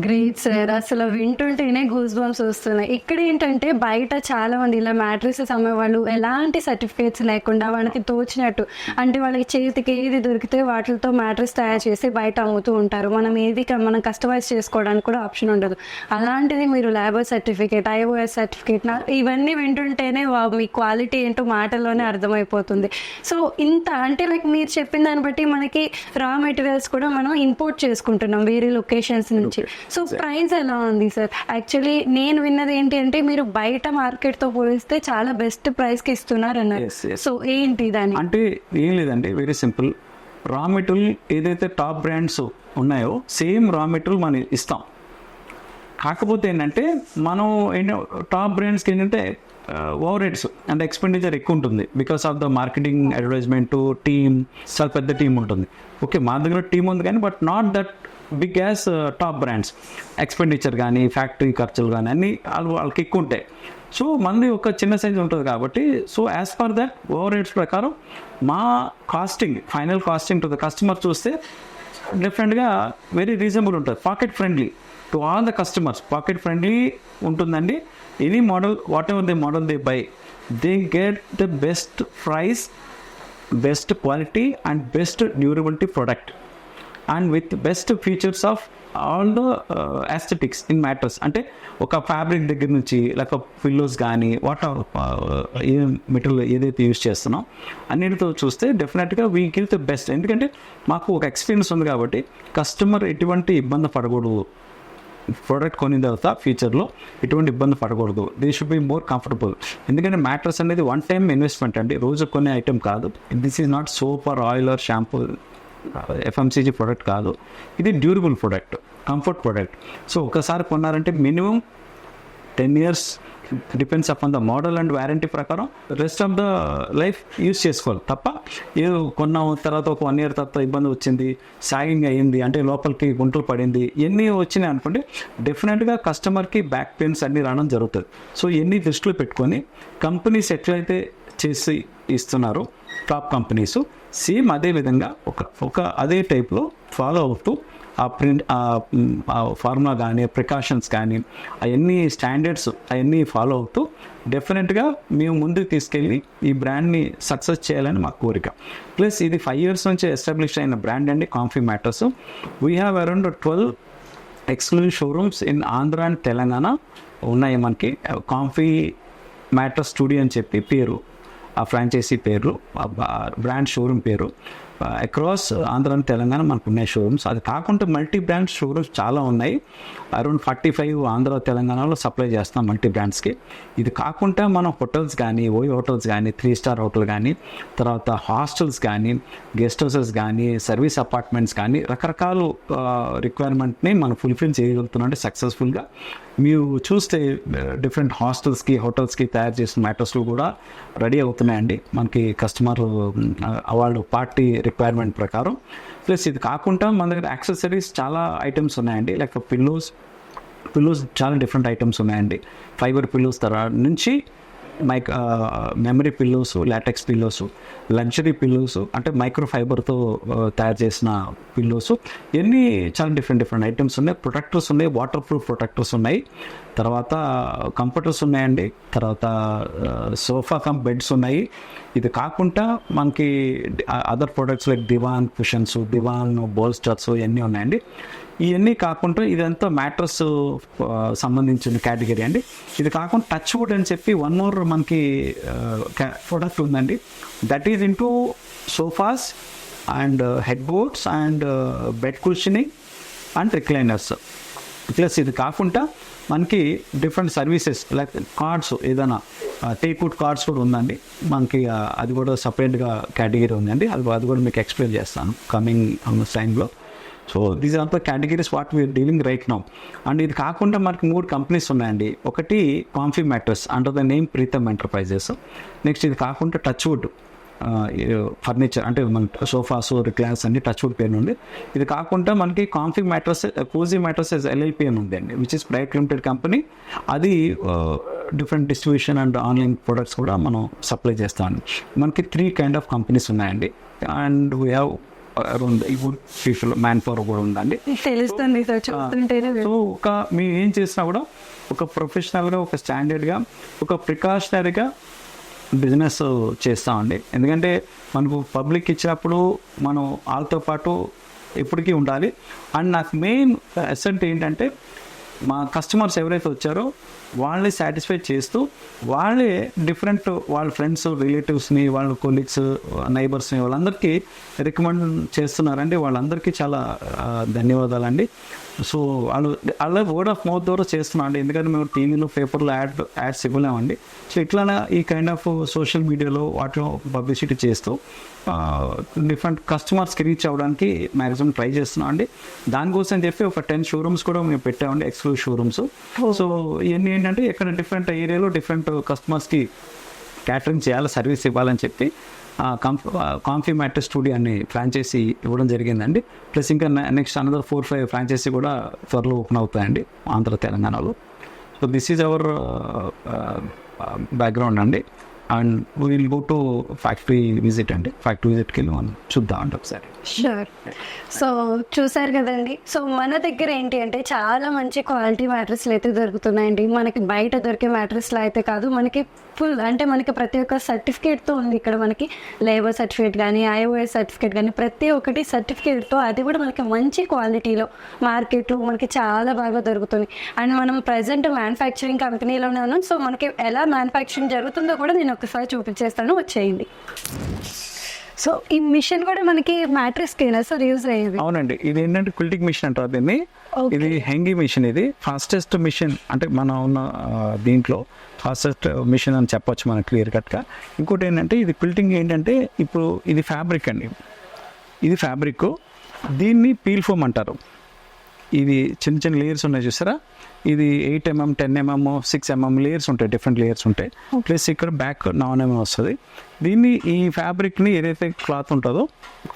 గ్రేట్ సార్, అసలు వింటుంటేనే గూస్ బంప్స్ వస్తున్నాయి. ఇక్కడ ఏంటంటే బయట చాలా మంది ఇలా మ్యాట్రెసెస్ అమ్మే వాళ్ళు ఎలాంటి సర్టిఫికేట్స్ లేకుండా వాళ్ళకి తోచినట్టు, అంటే వాళ్ళకి చేతికి ఏది దొరికితే వాటితో మ్యాట్రెస్ తయారు చేసి బయట అమ్ముతూ ఉంటారు. మనం కస్టమైజ్ చేసుకోవడానికి కూడా ఆప్షన్ ఉండదు. అలాంటిది మీరు లేబర్ సర్టిఫికేట్, IOS సర్టిఫికేట్, ఇవన్నీ వింటుంటేనే మీ క్వాలిటీ ఏంటో మాటల్లోనే అర్థమైపోతుంది. సో ఇంత అంటే లైక్ మీరు చెప్పిన దాన్ని బట్టి మనకి రా మెటీరియల్స్ కూడా మనం ఇంపోర్ట్ చేసుకుంటున్నాం వేరే లొకేషన్స్ నుంచి. సో ప్రైస్ ఎలా ఉంది సార్? యాక్చువల్లీ నేను విన్నది ఏంటి అంటే మీరు బయట మార్కెట్తో పోలిస్తే చాలా బెస్ట్ ప్రైస్కి ఇస్తున్నారు అన్నారు. సో ఏంటి దాని అంటే ఏం లేదండి, వెరీ సింపుల్. రా మెటీరియల్ ఏదైతే టాప్ బ్రాండ్స్ ఉన్నాయో సేమ్ రా మెటీరియల్ మనం ఇస్తాం. కాకపోతే ఏంటంటే మనం టాప్ బ్రాండ్స్కి ఏంటంటే ఓవర్ హెడ్స్ అంటే ఎక్స్పెండిచర్ ఎక్కువ ఉంటుంది because of the marketing, advertisement, team, చాలా పెద్ద టీం ఉంటుంది. ఓకే, మా దగ్గర టీం ఉంది కానీ but not that big as top brands. Expenditure కానీ ఫ్యాక్టరీ ఖర్చులు కానీ అన్నీ వాళ్ళకి ఎక్కువ ఉంటాయి. సో మనది ఒక చిన్న సైజ్ ఉంటుంది కాబట్టి so as per that overheads ప్రకారం మా costing, final costing to the customer చూస్తే డిఫరెంట్గా వెరీ రీజనబుల్ ఉంటుంది. Pocket friendly to all the customers, pocket friendly ఉంటుందండి. Any model, whatever they model they buy, they get the best price, best quality and best durability product and with best features of all the aesthetics in matters. అంటే ఒక fabric దగ్గర నుంచి లేక pillows కానీ what a material ఏదైతే use చేస్తున్నాం అన్నిటితో చూస్తే డెఫినెట్గా వీ గివ్ ద బెస్ట్. ఎందుకంటే మాకు ఒక ఎక్స్పీరియన్స్ ఉంది కాబట్టి కస్టమర్ ఎటువంటి ఇబ్బంది పడకూడదు, ప్రోడక్ట్ కొనిన తర్వాత ఫ్యూచర్లో ఎటువంటి ఇబ్బంది పడకూడదు. They should be more comfortable. ఎందుకంటే మ్యాట్రస్ అనేది వన్ టైం ఇన్వెస్ట్మెంట్ అండి, రోజు కొనే ఐటెం కాదు. This is not soap or oil or shampoo, FMCG product కాదు, ఇది durable product, comfort product. So ఒకసారి కొన్నారంటే minimum 10 years, depends upon the model and warranty ప్రకారం rest of the life use చేసుకోవాలి తప్ప ఏదో కొన్న తర్వాత ఒక 1 year తర్వాత ఇబ్బంది వచ్చింది, సాగింగ్ అయ్యింది అంటే లోపలికి గుంటలు పడింది, ఎన్ని వచ్చినాయి అనుకోండి డెఫినెట్గా కస్టమర్కి బ్యాక్ పెయిన్స్ అన్నీ రావడం జరుగుతుంది. సో ఎన్ని దృష్టిలో పెట్టుకొని కంపెనీస్ ఎట్లయితే చేసి ఇస్తున్నారు టాప్ కంపెనీస్, సేమ్ అదే విధంగా ఒక అదే టైప్లో ఫాలో అవుతూ ఆ ప్రింట్, ఆ ఫార్ములా కానీ ప్రికాషన్స్ కానీ అవన్నీ స్టాండర్డ్స్ అవన్నీ ఫాలో అవుతూ డెఫినెట్గా మేము ముందుకు తీసుకెళ్ళి ఈ బ్రాండ్ని సక్సెస్ చేయాలని మా కోరిక. ప్లస్ ఇది 5 years నుంచి ఎస్టాబ్లిష్ అయిన బ్రాండ్ అండి comfy matters. We have around 12 exclusive showrooms in Andhra and Telangana ఉన్నాయి మనకి. కాంఫీ మ్యాటర్స్ స్టూడియో అని చెప్పి పేరు, ఆ ఫ్రాంచైజీ పేరు, బ్రాండ్ షోరూమ్ పేరు. అక్రాస్ ఆంధ్ర అండ్ తెలంగాణ మనకు ఉన్నాయి షోరూమ్స్. అది కాకుండా మల్టీ బ్రాండ్ షోరూమ్స్ చాలా ఉన్నాయి. అరౌండ్ 45 ఆంధ్ర తెలంగాణలో సప్లై చేస్తాం మల్టీ బ్రాండ్స్కి. ఇది కాకుండా మనం హోటల్స్ కానీ, ఓయో హోటల్స్ కానీ, 3 star హోటల్ కానీ, తర్వాత హాస్టల్స్ కానీ, గెస్ట్ హౌసెస్ కానీ, సర్వీస్ అపార్ట్మెంట్స్ కానీ రకరకాల రిక్వైర్మెంట్ని మనం ఫుల్ఫిల్ చేయగలుగుతున్నాం అంటే సక్సెస్ఫుల్గా. మీరు చూస్తే డిఫరెంట్ హాస్టల్స్కి, హోటల్స్కి తయారు చేసిన మ్యాటర్స్లు కూడా రెడీ అవుతున్నాయండి మనకి కస్టమర్ వాళ్ళు పార్టీ రిక్వైర్మెంట్ ప్రకారం. ప్లస్ ఇది కాకుండా మన దగ్గర యాక్సెసరీస్ చాలా ఐటమ్స్ ఉన్నాయండి, లైక్ పిల్లోస్, పిల్లోస్ చాలా డిఫరెంట్ ఐటమ్స్ ఉన్నాయండి. ఫైబర్ పిల్లోస్ తర్వాత నుంచి memory pillows, LaTeX pillows, luxury pillows అంటే మైక్రో ఫైబర్తో తయారు చేసిన పిల్లోస్, ఇవన్నీ చాలా డిఫరెంట్ ఐటమ్స్ ఉన్నాయి. ప్రొటెక్టర్స్ ఉన్నాయి, వాటర్ ప్రూఫ్ ప్రొటెక్టర్స్ ఉన్నాయి, తర్వాత కంఫర్టర్స్ ఉన్నాయండి, తర్వాత సోఫా కమ్ బెడ్స్ ఉన్నాయి. ఇది కాకుండా మనకి అదర్ ప్రొడక్ట్స్ లైక్ దివాన్ కుషన్స్, దివాన్ బోల్స్టర్స్ ఇవన్నీ ఉన్నాయండి. ఇవన్నీ కాకుండా ఇదంతా మ్యాట్రస్ సంబంధించిన కేటగిరీ అండి. ఇది కాకుండా టచ్ వుడ్ అని చెప్పి వన్ మోర్ మనకి ప్రొడక్ట్ ఉందండి. That is into sofas and head boards and bed cushioning and recliners. Plus ఇది కాకుండా మనకి డిఫరెంట్ సర్వీసెస్ లైక్ కార్డ్స్, ఏదైనా టేక్వుడ్ కార్డ్స్ కూడా ఉందండి మనకి. అది కూడా సపరేట్గా కేటగిరీ ఉందండి. అది కూడా మీకు ఎక్స్ప్లెయిన్ చేస్తాను కమింగ్ టైంలో. So these are the categories what we are dealing right now. And ఇది కాకుండా మనకి 3 కంపెనీస్ ఉన్నాయండి. ఒకటి comfy mattress under the name Pritam enterprises. Next ఇది కాకుండా టచ్ వుడ్ ఫర్నిచర్ అంటే మన సోఫాస్, రిక్లైనర్స్ అన్ని టచ్ వుడ్ పేరు ఉంది. ఇది కాకుండా మనకి comfy mattress, cozy mattress LLP అని ఉంది అండి, which is private limited company. అది different distribution and online products కూడా మనం సప్లై చేస్తామండి. మనకి 3 కైండ్ ఆఫ్ కంపెనీస్ ఉన్నాయండి. And we have around people man power కూడా ఉందండి. తెలుస్తుంది సార్ చూస్తుంటేనే. సో మేము ఏం చేసినా కూడా ఒక ప్రొఫెషనల్గా, ఒక స్టాండర్డ్గా, ఒక ప్రికాషనరీగా బిజినెస్ చేస్తామండి. ఎందుకంటే మనకు పబ్లిక్ ఇచ్చినప్పుడు మనం వాళ్ళతో పాటు ఎప్పటికీ ఉండాలి. అండ్ నాకు మెయిన్ అసెంట్ ఏంటంటే మా కస్టమర్స్ ఎవరైతే వచ్చారో వాళ్ళని సాటిస్ఫై చేస్తూ వాళ్ళే డిఫరెంట్ వాళ్ళ ఫ్రెండ్స్, రిలేటివ్స్ని, వాళ్ళ కొలీగ్స్, నైబర్స్ని వాళ్ళందరికీ రికమెండ్ చేస్తున్నారండి. వాళ్ళందరికీ చాలా ధన్యవాదాలండి. సో అలా వర్డ్ ఆఫ్ మౌత్ ద్వారా చేస్తున్నాం అండి. ఎందుకంటే మేము టీవీలో, పేపర్లో యాడ్స్ ఇవ్వలేమండి. సో ఇట్లానే ఈ కైండ్ ఆఫ్ సోషల్ మీడియాలో వాటిలో పబ్లిసిటీ చేస్తూ డిఫరెంట్ కస్టమర్స్కి రీచ్ అవ్వడానికి మ్యాక్సిమం ట్రై చేస్తున్నాం అండి. దానికోసం చెప్పి ఒక 10 షోరూమ్స్ కూడా మేము పెట్టామండి, ఎక్స్క్లూజివ్ షోరూమ్స్. సో ఇవన్నీ ఏంటంటే ఇక్కడ డిఫరెంట్ ఏరియాలో డిఫరెంట్ కస్టమర్స్కి క్యాటరింగ్ చేయాలి, సర్వీస్ ఇవ్వాలని చెప్పి కాంఫీ మ్యాట్రస్ స్టూడియో అని ఫ్రాంచైజీ ఇవ్వడం జరిగిందండి. ప్లస్ ఇంకా నెక్స్ట్ అనదర్ 4-5 ఫ్రాంచైజీ కూడా త్వరలో ఓపెన్ అవుతాయండి ఆంధ్ర, తెలంగాణలో. So this is our background అండి. And will go to factory visit అండి. ఫ్యాక్టరీ విజిట్కి వెళ్ళి మనం చూద్దాం అండి ఒకసారి. షూర్. సో చూసారు కదండి. సో మన దగ్గర ఏంటి అంటే చాలా మంచి క్వాలిటీ మ్యాట్రెస్లు అయితే దొరుకుతున్నాయండి. మనకి బయట దొరికే మ్యాట్రెస్లు అయితే కాదు, మనకి ఫుల్ అంటే మనకి ప్రతి ఒక్క సర్టిఫికేట్తో ఉంది ఇక్కడ. మనకి లేబర్ సర్టిఫికేట్ కానీ, IOS సర్టిఫికేట్ కానీ, ప్రతి ఒక్కటి సర్టిఫికేట్తో, అది కూడా మనకి మంచి క్వాలిటీలో మార్కెట్లో మనకి చాలా బాగా దొరుకుతుంది. అండ్ మనం ప్రజెంట్ మ్యానుఫ్యాక్చరింగ్ కంపెనీలోనే ఉన్నాం. సో మనకి ఎలా మ్యానుఫ్యాక్చరింగ్ జరుగుతుందో కూడా నేను ఒకసారి చూపించేస్తాను, వచ్చేయండి. సో ఈ మిషన్ కూడా మనకి మ్యాట్రెస్కేనా సార్ యూజ్ అయ్యేది? అవునండి. ఇది ఏంటంటే క్విల్టింగ్ మిషన్ అంటారు దీన్ని. ఇది హెంగీ మిషన్. ఇది ఫాస్టెస్ట్ మిషన్ అంటే మనం ఉన్న దీంట్లో ఫాస్టెస్ట్ మిషన్ అని చెప్పొచ్చు మనం క్లియర్ కట్గా. ఇంకోటి ఏంటంటే ఇది క్విల్టింగ్ ఏంటంటే ఇప్పుడు ఇది ఫ్యాబ్రిక్ అండి. ఇది ఫ్యాబ్రిక్, దీన్ని పీల్ ఫోమ్ అంటారు. ఇది చిన్న లేయర్స్ ఉన్నాయి చూసారా. ఇది 8 mm, 10 mm, 6 mm లేయర్స్ ఉంటాయి, డిఫరెంట్ లేయర్స్ ఉంటాయి. ప్లస్ ఇక్కడ బ్యాక్ 9 mm వస్తుంది. దీన్ని ఈ ఫ్యాబ్రిక్ని ఏదైతే క్లాత్ ఉంటుందో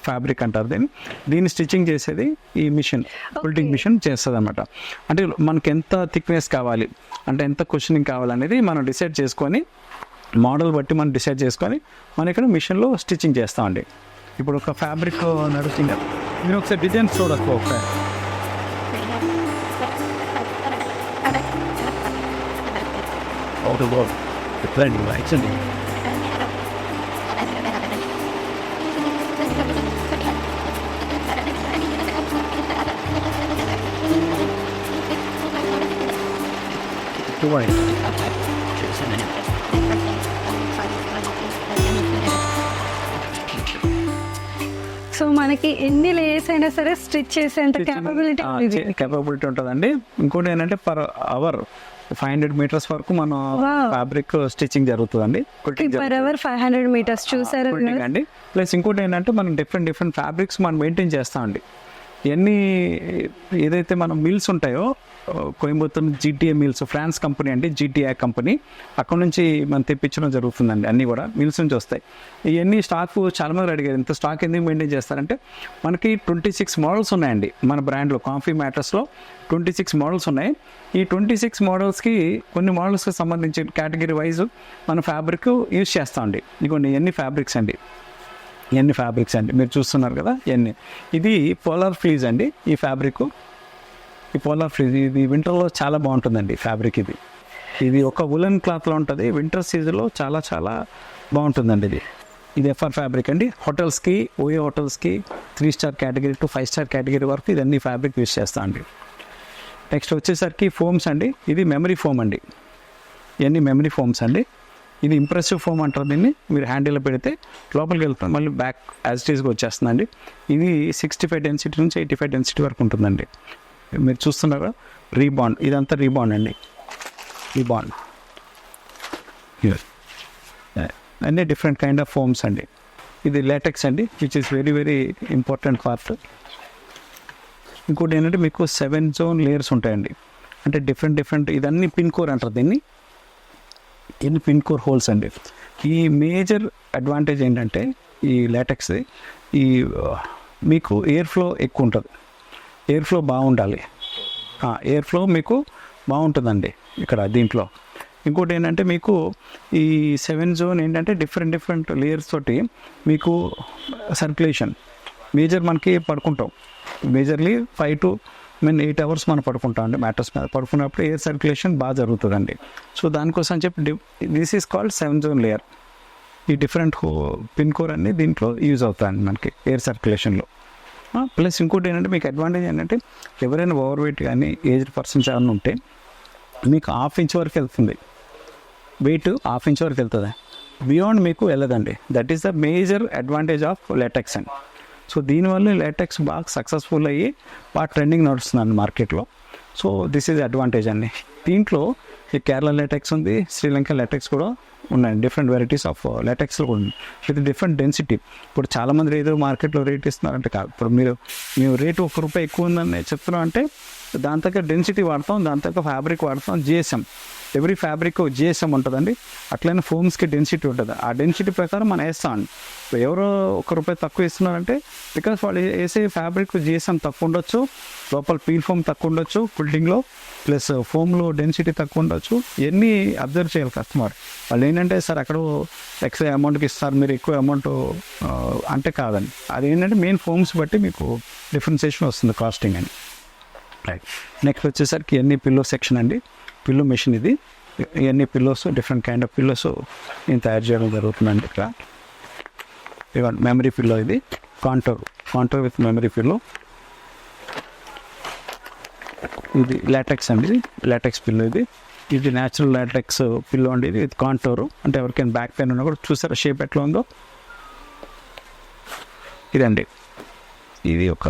ఫ్యాబ్రిక్ అంటారు దీన్ని స్టిచ్చింగ్ చేసేది ఈ మిషన్, క్విల్టింగ్ మిషన్ చేస్తుంది అనమాట. అంటే మనకి ఎంత థిక్నెస్ కావాలి, అంటే ఎంత కుషనింగ్ కావాలనేది మనం డిసైడ్ చేసుకొని, మోడల్ బట్టి మనం డిసైడ్ చేసుకొని మనం ఇక్కడ మిషన్లో స్టిచ్చింగ్ చేస్తామండి. ఇప్పుడు ఒక ఫ్యాబ్రిక్ నడుస్తుంది, మీరు ఒకసారి డిజైన్స్ చూడొచ్చు ఒకసారి. All the world, the planning lights and the wine. So మనకి ఎన్ని లేయర్స్ అయినా సరే స్టిచ్ చేసేంత కేపబిలిటీ ఉంటుందండి. ఇంకోటి ఏంటంటే పర్ అవర్ 500 meters వరకు మన ఫ్యాబ్రిక్ స్టిచ్చింగ్ జరుగుతుందండి. పర్ అవర్ 500 meters చూసారు అండి. ప్లస్ ఇంకోటి ఏంటంటే మనం డిఫరెంట్ ఫ్యాబ్రిక్స్ మనం మెయింటైన్ చేస్తామండి. ఇవన్నీ ఏదైతే మనం మిల్స్ ఉంటాయో Coimbatore GTA mills, France company అండి, జీటీఏ కంపెనీ, అక్కడ నుంచి మనం తెప్పించడం జరుగుతుందండి. అన్నీ కూడా మిల్స్ నుంచి వస్తాయి. ఇవన్నీ స్టాక్ చాలామంది అడిగారు, ఇంత స్టాక్ ఎందుకు మెయింటైన్ చేస్తారంటే మనకి 26 మోడల్స్ ఉన్నాయండి మన బ్రాండ్లో. కాంఫీ మ్యాట్రస్లో 26 మోడల్స్ ఉన్నాయి. ఈ 26 మోడల్స్కి కొన్ని మోడల్స్కి సంబంధించి కేటగిరీ వైజ్ మన ఫ్యాబ్రిక్ యూజ్ చేస్తామండి. ఇదిగోండి ఇవన్నీ ఫ్యాబ్రిక్స్ అండి, ఇవన్నీ ఫ్యాబ్రిక్స్ అండి, మీరు చూస్తున్నారు కదా ఇవన్నీ. ఇది పోలార్ ఫ్లీజ్ అండి. ఈ ఫ్యాబ్రిక్, ఈ పోలార్ ఫ్లీజ్ ఇది వింటర్లో చాలా బాగుంటుందండి ఫ్యాబ్రిక్. ఇది ఒక వులెన్ క్లాత్లో ఉంటుంది, వింటర్ సీజన్లో చాలా చాలా బాగుంటుందండి. ఇది ఎఫ్ఆర్ ఫ్యాబ్రిక్ అండి. హోటల్స్కి, ఓయో హోటల్స్కి 3 star category to 5 star category వరకు ఇదన్నీ ఫ్యాబ్రిక్ యూజ్ చేస్తా అండి. నెక్స్ట్ వచ్చేసరికి ఫోమ్స్ అండి. ఇది మెమరీ ఫోమ్ అండి, ఇవన్నీ మెమరీ ఫోమ్స్ అండి. ఇది ఇంప్రెసివ్ ఫోమ్ అంటారు దీన్ని. మీరు హ్యాండిల్లో పెడితే లోపలికి వెళ్తాం, మళ్ళీ బ్యాక్ యాజ్ ఇట్ ఈస్గా వచ్చేస్తుందండి. ఇది 65 డెన్సిటీ నుంచి 85 డెన్సిటీ వరకు ఉంటుందండి. మీరు చూస్తున్నారు రీబాండ్, ఇదంతా రీబాండ్ అండి, రీబాండ్. అన్నీ డిఫరెంట్ కైండ్ ఆఫ్ ఫోమ్స్ అండి. ఇది లేటెక్స్ అండి, which is very very important part. ఇంకోటి ఏంటంటే మీకు 7 జోన్ లేయర్స్ ఉంటాయండి, అంటే డిఫరెంట్ ఇదన్నీ పిన్ కోర్ అంటారు దీన్ని. ఇన్ని పిన్ కోర్ హోల్స్ అండి. ఈ మేజర్ అడ్వాంటేజ్ ఏంటంటే ఈ లేటెక్స్, ఈ మీకు ఎయిర్ ఫ్లో ఎక్కువ ఉంటుంది, ఎయిర్ ఫ్లో బాగుండాలి, ఎయిర్ ఫ్లో మీకు బాగుంటుందండి ఇక్కడ దీంట్లో. ఇంకోటి ఏంటంటే మీకు ఈ 7 జోన్ ఏంటంటే డిఫరెంట్ లేయర్స్ తోటి మీకు సర్క్యులేషన్ మేజర్ మనకి పడుకుంటాం. మేజర్లీ 5 to 8 అవర్స్ మనం పడుకుంటాం అండి మ్యాట్రస్ మీద. పడుకున్నప్పుడు ఎయిర్ సర్క్యులేషన్ బాగా జరుగుతుందండి. సో దానికోసం చెప్పి this is called 7 zone layer. ఈ డిఫరెంట్ పిన్ కోర్ అన్నీ దీంట్లో యూజ్ అవుతాయండి మనకి ఎయిర్ సర్క్యులేషన్లో. ప్లస్ ఇంకోటి ఏంటంటే మీకు అడ్వాంటేజ్ ఏంటంటే ఎవరైనా ఓవర్ వెయిట్ కానీ ఏజ్డ్ పర్సన్స్ ఏమైనా ఉంటే మీకు 1/2 ఇంచ్ వరకు వెళ్తుంది, వెయిట్ 1/2 ఇంచ్ వరకు వెళ్తుంది, బియాండ్ మీకు వెళ్ళదండి. That is the major advantage of latex అండి. సో దీనివల్ల లేటెక్స్ బాగా సక్సెస్ఫుల్ అయ్యి బాగా ట్రెండింగ్ నడుస్తుందండి మార్కెట్లో. సో దిస్ ఈజ్ అడ్వాంటేజ్ అండి. దీంట్లో ఈ కేరళ లేటెక్స్ ఉంది, శ్రీలంక లేటెక్స్ కూడా ఉన్నాయి, డిఫరెంట్ వెరైటీస్ ఆఫ్ లేటెక్స్లో కూడా ఉంది విత్ డిఫరెంట్ డెన్సిటీ. ఇప్పుడు చాలామంది ఏదో మార్కెట్లో రేట్ ఇస్తున్నారంటే కాదు, ఇప్పుడు మేము రేటు ₹1 ఎక్కువ ఉందని చెప్తున్నాం అంటే దాని తగ్గ డెన్సిటీ వాడతాం, దాని తగ్గ ఫ్యాబ్రిక్ వాడతాం. జిఎస్ఎం, ఎవ్రీ ఫ్యాబ్రిక్ జిఎస్ఎం ఉంటుందండి. అట్లనే ఫోమ్స్కి డెన్సిటీ ఉంటుంది, ఆ డెన్సిటీ ప్రకారం మనం వేస్తామండి. ఎవరో ₹1 తక్కువ ఇస్తున్నారంటే బికాస్ వాళ్ళు వేసే ఫ్యాబ్రిక్ జిఎస్ఎం తక్కువ ఉండొచ్చు, లోపల పీల్ ఫోమ్ తక్కువ ఉండొచ్చు ఫుల్డింగ్లో, ప్లస్ ఫోమ్లో డెన్సిటీ తక్కువ ఉండొచ్చు. ఇవన్నీ అబ్జర్వ్ చేయాలి కస్టమర్. వాళ్ళు ఏంటంటే సార్ అక్కడ ఎక్స్ట్రా అమౌంట్కి ఇస్తారు, మీరు ఎక్కువ అమౌంట్ అంటే కాదండి. అది ఏంటంటే మెయిన్ ఫోమ్స్ బట్టి మీకు డిఫరెన్సియేషన్ వస్తుంది కాస్టింగ్ అని. రైట్. నెక్స్ట్ వచ్చేసరికి ఇవన్నీ పిల్లో సెక్షన్ అండి, పిల్లో మెషిన్ ఇది. ఇవన్నీ pillows, different kind of pillows నేను తయారు చేయడం జరుగుతుందండి. ఇక్కడ ఇవ్వండి మెమరీ పిల్లో, ఇది కాంటోర్ విత్ మెమరీ పిల్లో. ఇది లాటెక్స్ అండి, లాటెక్స్ పిల్లో. ఇది న్యాచురల్ లాటెక్స్ పిల్లో అండి, ఇది విత్ కాంటోర్. అంటే ఎవరికైనా బ్యాక్ పెయిన్ ఉన్నా కూడా చూసారా షేప్ ఎట్లా ఉందో. ఇదండి, ఇది ఒక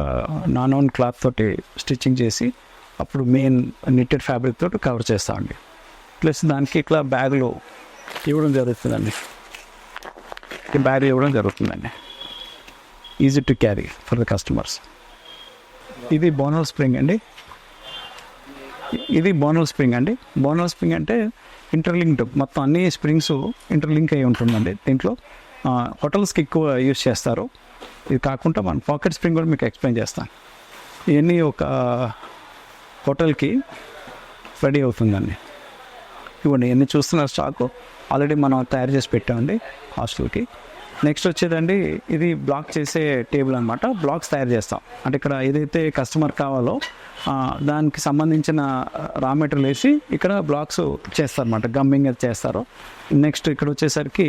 నాన్ ఓన్ క్లాత్ తోటి స్టిచ్చింగ్ చేసి అప్పుడు మెయిన్ నిట్టెడ్ ఫ్యాబ్రిక్ తోటి కవర్ చేస్తామండి. ప్లస్ దానికి ఇట్లా బ్యాగ్లో ఇవ్వడం జరుగుతుందండి, ఈ బ్యాగ్లో ఇవ్వడం జరుగుతుందండి, easy to carry for the customers. ఇది బోనల్ స్ప్రింగ్ అండి, ఇది బోనల్ స్ప్రింగ్ అండి. బోనల్ స్ప్రింగ్ అంటే ఇంటర్లింక్డ్, మొత్తం అన్ని స్ప్రింగ్స్ ఇంటర్లింక్ అయి ఉంటుందండి. దీంట్లో హోటల్స్కి ఎక్కువ యూజ్ చేస్తారు. ఇది కాకుండా మన పాకెట్ స్ప్రింగ్ కూడా మీకు ఎక్స్ప్లెయిన్ చేస్తాను. ఇవన్నీ ఒక హోటల్కి రెడీ అవుతుందండి. ఇవ్వండి ఇవన్నీ చూస్తున్న స్టాక్ ఆల్రెడీ మనం తయారు చేసి పెట్టామండి హాస్టల్కి. నెక్స్ట్ వచ్చేదండి ఇది బ్లాక్ చేసే టేబుల్ అనమాట. బ్లాక్స్ తయారు చేస్తాం, అంటే ఇక్కడ ఏదైతే కస్టమర్ కావాలో దానికి సంబంధించిన రా మెటీరియల్ వేసి ఇక్కడ బ్లాక్స్ చేస్తారన్నమాట, గమ్మింగ్ చేస్తారు. నెక్స్ట్ ఇక్కడ వచ్చేసరికి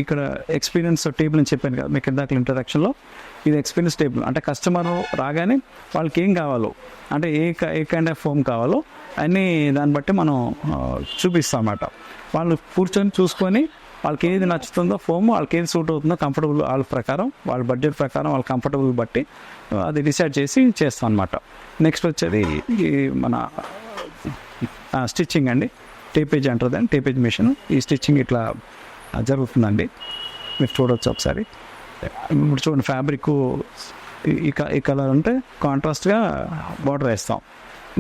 ఇక్కడ ఎక్స్పీరియన్స్ టేబుల్ అని చెప్పాను కదా మీకు ఇందాక ఇంట్రడక్షన్లో. ఇది ఎక్స్పీరియన్స్ టేబుల్, అంటే కస్టమర్ రాగానే వాళ్ళకి ఏం కావాలో, అంటే ఏ కైండ్ ఆఫ్ ఫోమ్ కావాలో అన్నీ దాన్ని బట్టి మనం చూపిస్తాం అన్నమాట. వాళ్ళు కూర్చొని చూసుకొని వాళ్ళకి ఏది నచ్చుతుందో ఫోమ్, వాళ్ళకి ఏది సూట్ అవుతుందో కంఫర్టబుల్ వాళ్ళ ప్రకారం, వాళ్ళ బడ్జెట్ ప్రకారం వాళ్ళ కంఫర్టబుల్ బట్టి అది డిసైడ్ చేసి చేస్తాం అనమాట. నెక్స్ట్ వచ్చేది మన స్టిచ్చింగ్ అండి, టేపేజ్ అంటారు, టేపేజ్ మిషన్. ఈ స్టిచ్చింగ్ ఇట్లా జరుగుతుందండి, మీరు చూడవచ్చు ఒకసారి. ఇప్పుడు చూడండి ఫ్యాబ్రిక్ ఈ కలర్ ఉంటే కాంట్రాస్ట్గా బార్డర్ వేస్తాం.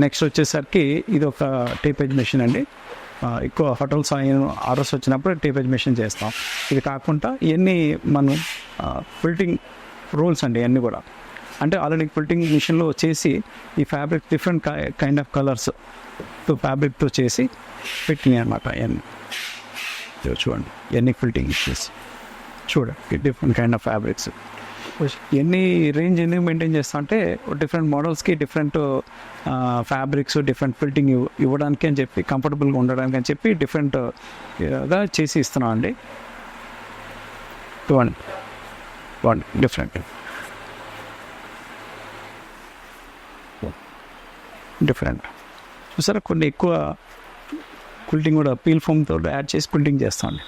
నెక్స్ట్ వచ్చేసరికి ఇది ఒక టేపేజ్ మెషిన్ అండి. ఎక్కువ హోటల్స్ ఆర్డర్స్ వచ్చినప్పుడు టేపేజ్ మెషిన్ చేస్తాం. ఇది కాకుండా ఇవన్నీ మనం ఫిల్టింగ్ రోల్స్ అండి. ఇవన్నీ కూడా అంటే ఆల్రెడీ ఫిల్టింగ్ మిషన్లో చేసి ఈ fabric different kind of colours ఫ్యాబ్రిక్తో చేసి ఫిట్టింగ్ అనమాట. ఇవన్నీ చూడండి, ఇవన్నీ ఫిల్టింగ్ చేసి చూడండి డిఫరెంట్ కైండ్ ఆఫ్ ఫ్యాబ్రిక్స్. ఎన్ని రేంజ్ ఎందుకు మెయింటైన్ చేస్తాం అంటే డిఫరెంట్ మోడల్స్కి డిఫరెంట్ ఫ్యాబ్రిక్స్ డిఫరెంట్ ఫిల్టింగ్ ఇవ్వడానికి అని చెప్పి కంఫర్టబుల్గా ఉండడానికి అని చెప్పి డిఫరెంట్గా చేసి ఇస్తున్నాం అండి. వన్ డిఫరెంట్ చూసారా, కొన్ని ఎక్కువ క్విల్టింగ్ కూడా పీల్ ఫోమ్తో యాడ్ చేసి క్విల్టింగ్ చేస్తామండి.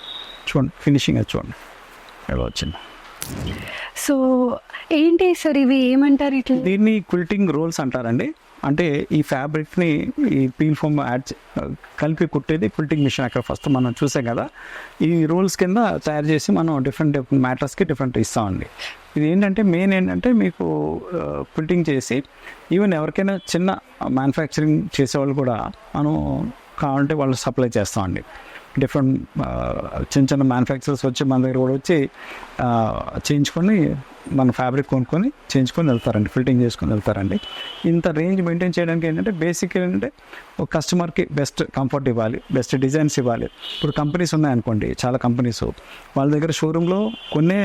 చూడండి ఫినిషింగ్ అది చూడండి ఎలా వచ్చింది. సో ఏంటి సార్ ఇవి ఏమంటారు ఇట్లా? దీన్ని క్విల్టింగ్ రోల్స్ అంటారండి. అంటే ఈ ఫ్యాబ్రిక్ని ఈ పీల్ ఫోమ్ కలిపి కుట్టేది క్విల్టింగ్ మిషన్. అక్కడ ఫస్ట్ మనం చూసాం కదా, ఈ రోల్స్ కింద తయారు చేసి మనం డిఫరెంట్ మ్యాటర్స్కి డిఫరెంట్ ఇస్తామండి. ఇది ఏంటంటే మెయిన్ ఏంటంటే మీకు క్విల్టింగ్ చేసి ఈవెన్ ఎవరికైనా చిన్న మ్యానుఫ్యాక్చరింగ్ చేసేవాళ్ళు కూడా మనం కావాలంటే వాళ్ళు సప్లై చేస్తామండి. డిఫరెంట్ చిన్న చిన్న మ్యానుఫ్యాక్చరర్స్ వచ్చి మన దగ్గర కూడా వచ్చి చేయించుకొని మన ఫ్యాబ్రిక్ కొనుక్కొని చేయించుకొని వెళ్తారండి, ఫిల్టింగ్ చేసుకొని వెళ్తారండి. ఇంత రేంజ్ మెయింటైన్ చేయడానికి ఏంటంటే బేసిక్ ఏంటంటే ఒక కస్టమర్కి బెస్ట్ కంఫర్ట్ ఇవ్వాలి, బెస్ట్ డిజైన్స్ ఇవ్వాలి. ఇప్పుడు కంపెనీస్ ఉన్నాయనుకోండి, చాలా కంపెనీస్ వాళ్ళ దగ్గర షోరూంలో కొన్నే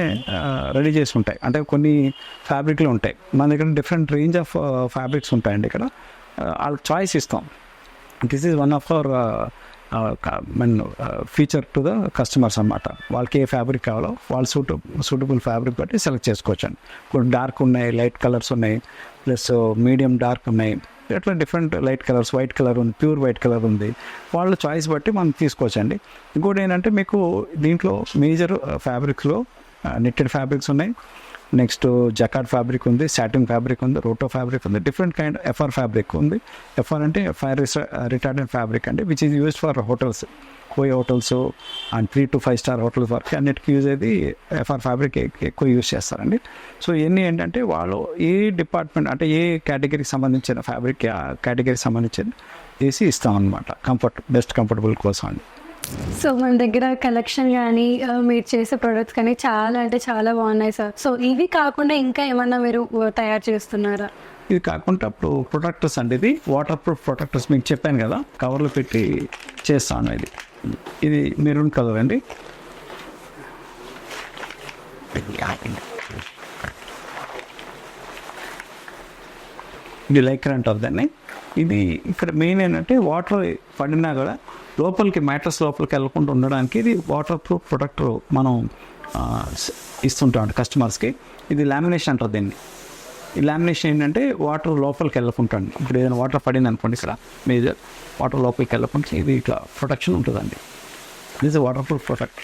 రెడీ చేసి ఉంటాయి, అంటే కొన్ని ఫ్యాబ్రిక్లు ఉంటాయి. మన దగ్గర డిఫరెంట్ రేంజ్ ఆఫ్ ఫ్యాబ్రిక్స్ ఉంటాయండి. ఇక్కడ వాళ్ళకి చాయిస్ ఇస్తాం. This is one of our feature to the customers అన్నమాట. వాళ్ళకి ఏ ఫ్యాబ్రిక్ కావాలో వాళ్ళు సూటబుల్ ఫ్యాబ్రిక్ బట్టి సెలెక్ట్ చేసుకోవచ్చండి. ఇప్పుడు డార్క్ ఉన్నాయి, లైట్ కలర్స్ ఉన్నాయి, ప్లస్ మీడియం డార్క్ ఉన్నాయి, ఇట్లా different light colours, white colour ఉంది, ప్యూర్ వైట్ కలర్ ఉంది. వాళ్ళ చాయిస్ బట్టి మనం తీసుకోవచ్చండి. ఇంకోటి ఏంటంటే మీకు దీంట్లో మేజర్ ఫ్యాబ్రిక్స్లో నెట్టెడ్ ఫ్యాబ్రిక్స్ ఉన్నాయి, నెక్స్ట్ జకార్డ్ ఫ్యాబ్రిక్ ఉంది, సాటిన్ ఫ్యాబ్రిక్ ఉంది, రోటో ఫ్యాబ్రిక్ ఉంది, డిఫరెంట్ కైండ్ ఎఫ్ఆర్ ఫ్యాబ్రిక్ ఉంది. ఎఫ్ఆర్ అంటే ఫైర్ రిటార్డెంట్ ఫ్యాబ్రిక్ అండి, which is used for hotels, కోయి hotels and 3 to 5 star hotels వరకు అన్నిటికీ యూజ్ అయ్యేది ఎఫ్ఆర్ ఫ్యాబ్రిక్ ఎక్కువ యూజ్ చేస్తారండి. సో ఇవన్నీ ఏంటంటే వాళ్ళు ఏ డిపార్ట్మెంట్ అంటే ఏ కేటగిరీకి సంబంధించిన ఫ్యాబ్రిక్ కేటగిరీకి సంబంధించిన వేసి ఇస్తామన్నమాట, బెస్ట్ కంఫర్టబుల్ కోసం అండి. సో మన దగ్గర కలెక్షన్ కానీ మీరు చేసే ప్రొడక్ట్స్ కానీ చాలా అంటే చాలా బాగున్నాయి సార్. సో ఇవి కాకుండా ఇంకా ఏమన్నా మీరు తయారు చేస్తున్నారా? ఇది కాకుండా ఇప్పుడు ప్రొటెక్టర్స్ అండి, ఇది వాటర్ ప్రూఫ్ ప్రొటెక్టర్స్ మీకు చెప్పాను కదా, కవర్లో పెట్టి చేస్తాను. ఇది మెరూన్ కలర్ అండి. ఇది లైక్రా అంటారు దాన్ని. ఇది ఇక్కడ మెయిన్ ఏంటంటే వాటర్ పడినా కూడా లోపలికి మ్యాట్రస్ లోపలికి వెళ్ళకుండా ఉండడానికి ఇది వాటర్ ప్రూఫ్ ప్రొటెక్టర్ మనం ఇస్తుంటాం కస్టమర్స్కి. ఇది లామినేషన్ అంటారు దీన్ని. ఈ లామినేషన్ ఏంటంటే వాటర్ లోపలికి వెళ్ళకుంటాండి. ఇప్పుడు ఏదైనా వాటర్ పడింది అనుకోండి, ఇక్కడ మేజర్ వాటర్ లోపలికి వెళ్ళకుండా ఇది ఇట్లా ప్రొటెక్షన్ ఉంటుందండి. ఇది వాటర్ ప్రూఫ్ ప్రొటెక్ట్.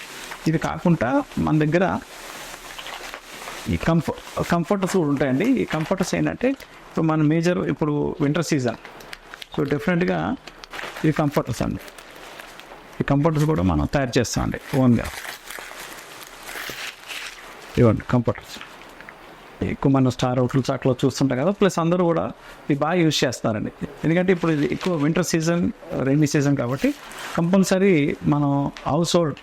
ఇది కాకుండా మన దగ్గర ఈ కంఫర్టర్స్ కూడా ఉంటాయండి. ఈ కంఫర్టర్స్ ఏంటంటే ఇప్పుడు మన మేజర్ ఇప్పుడు వింటర్ సీజన్, సో డిఫరెంట్గా ఈ కంఫర్టర్స్ అండి. ఈ కంఫర్టర్స్ కూడా మనం తయారు చేస్తామండి ఓన్గా. ఇవ్వండి కంఫర్టర్స్ ఎక్కువ మన స్టార్ హోటల్స్ అట్లా చూస్తుంటాం కదా, ప్లస్ అందరూ కూడా ఇది బాగా యూజ్ చేస్తారండి. ఎందుకంటే ఇప్పుడు ఇది ఎక్కువ వింటర్ సీజన్, రైనీ సీజన్ కాబట్టి కంపల్సరీ మనం హౌస్ హోల్డ్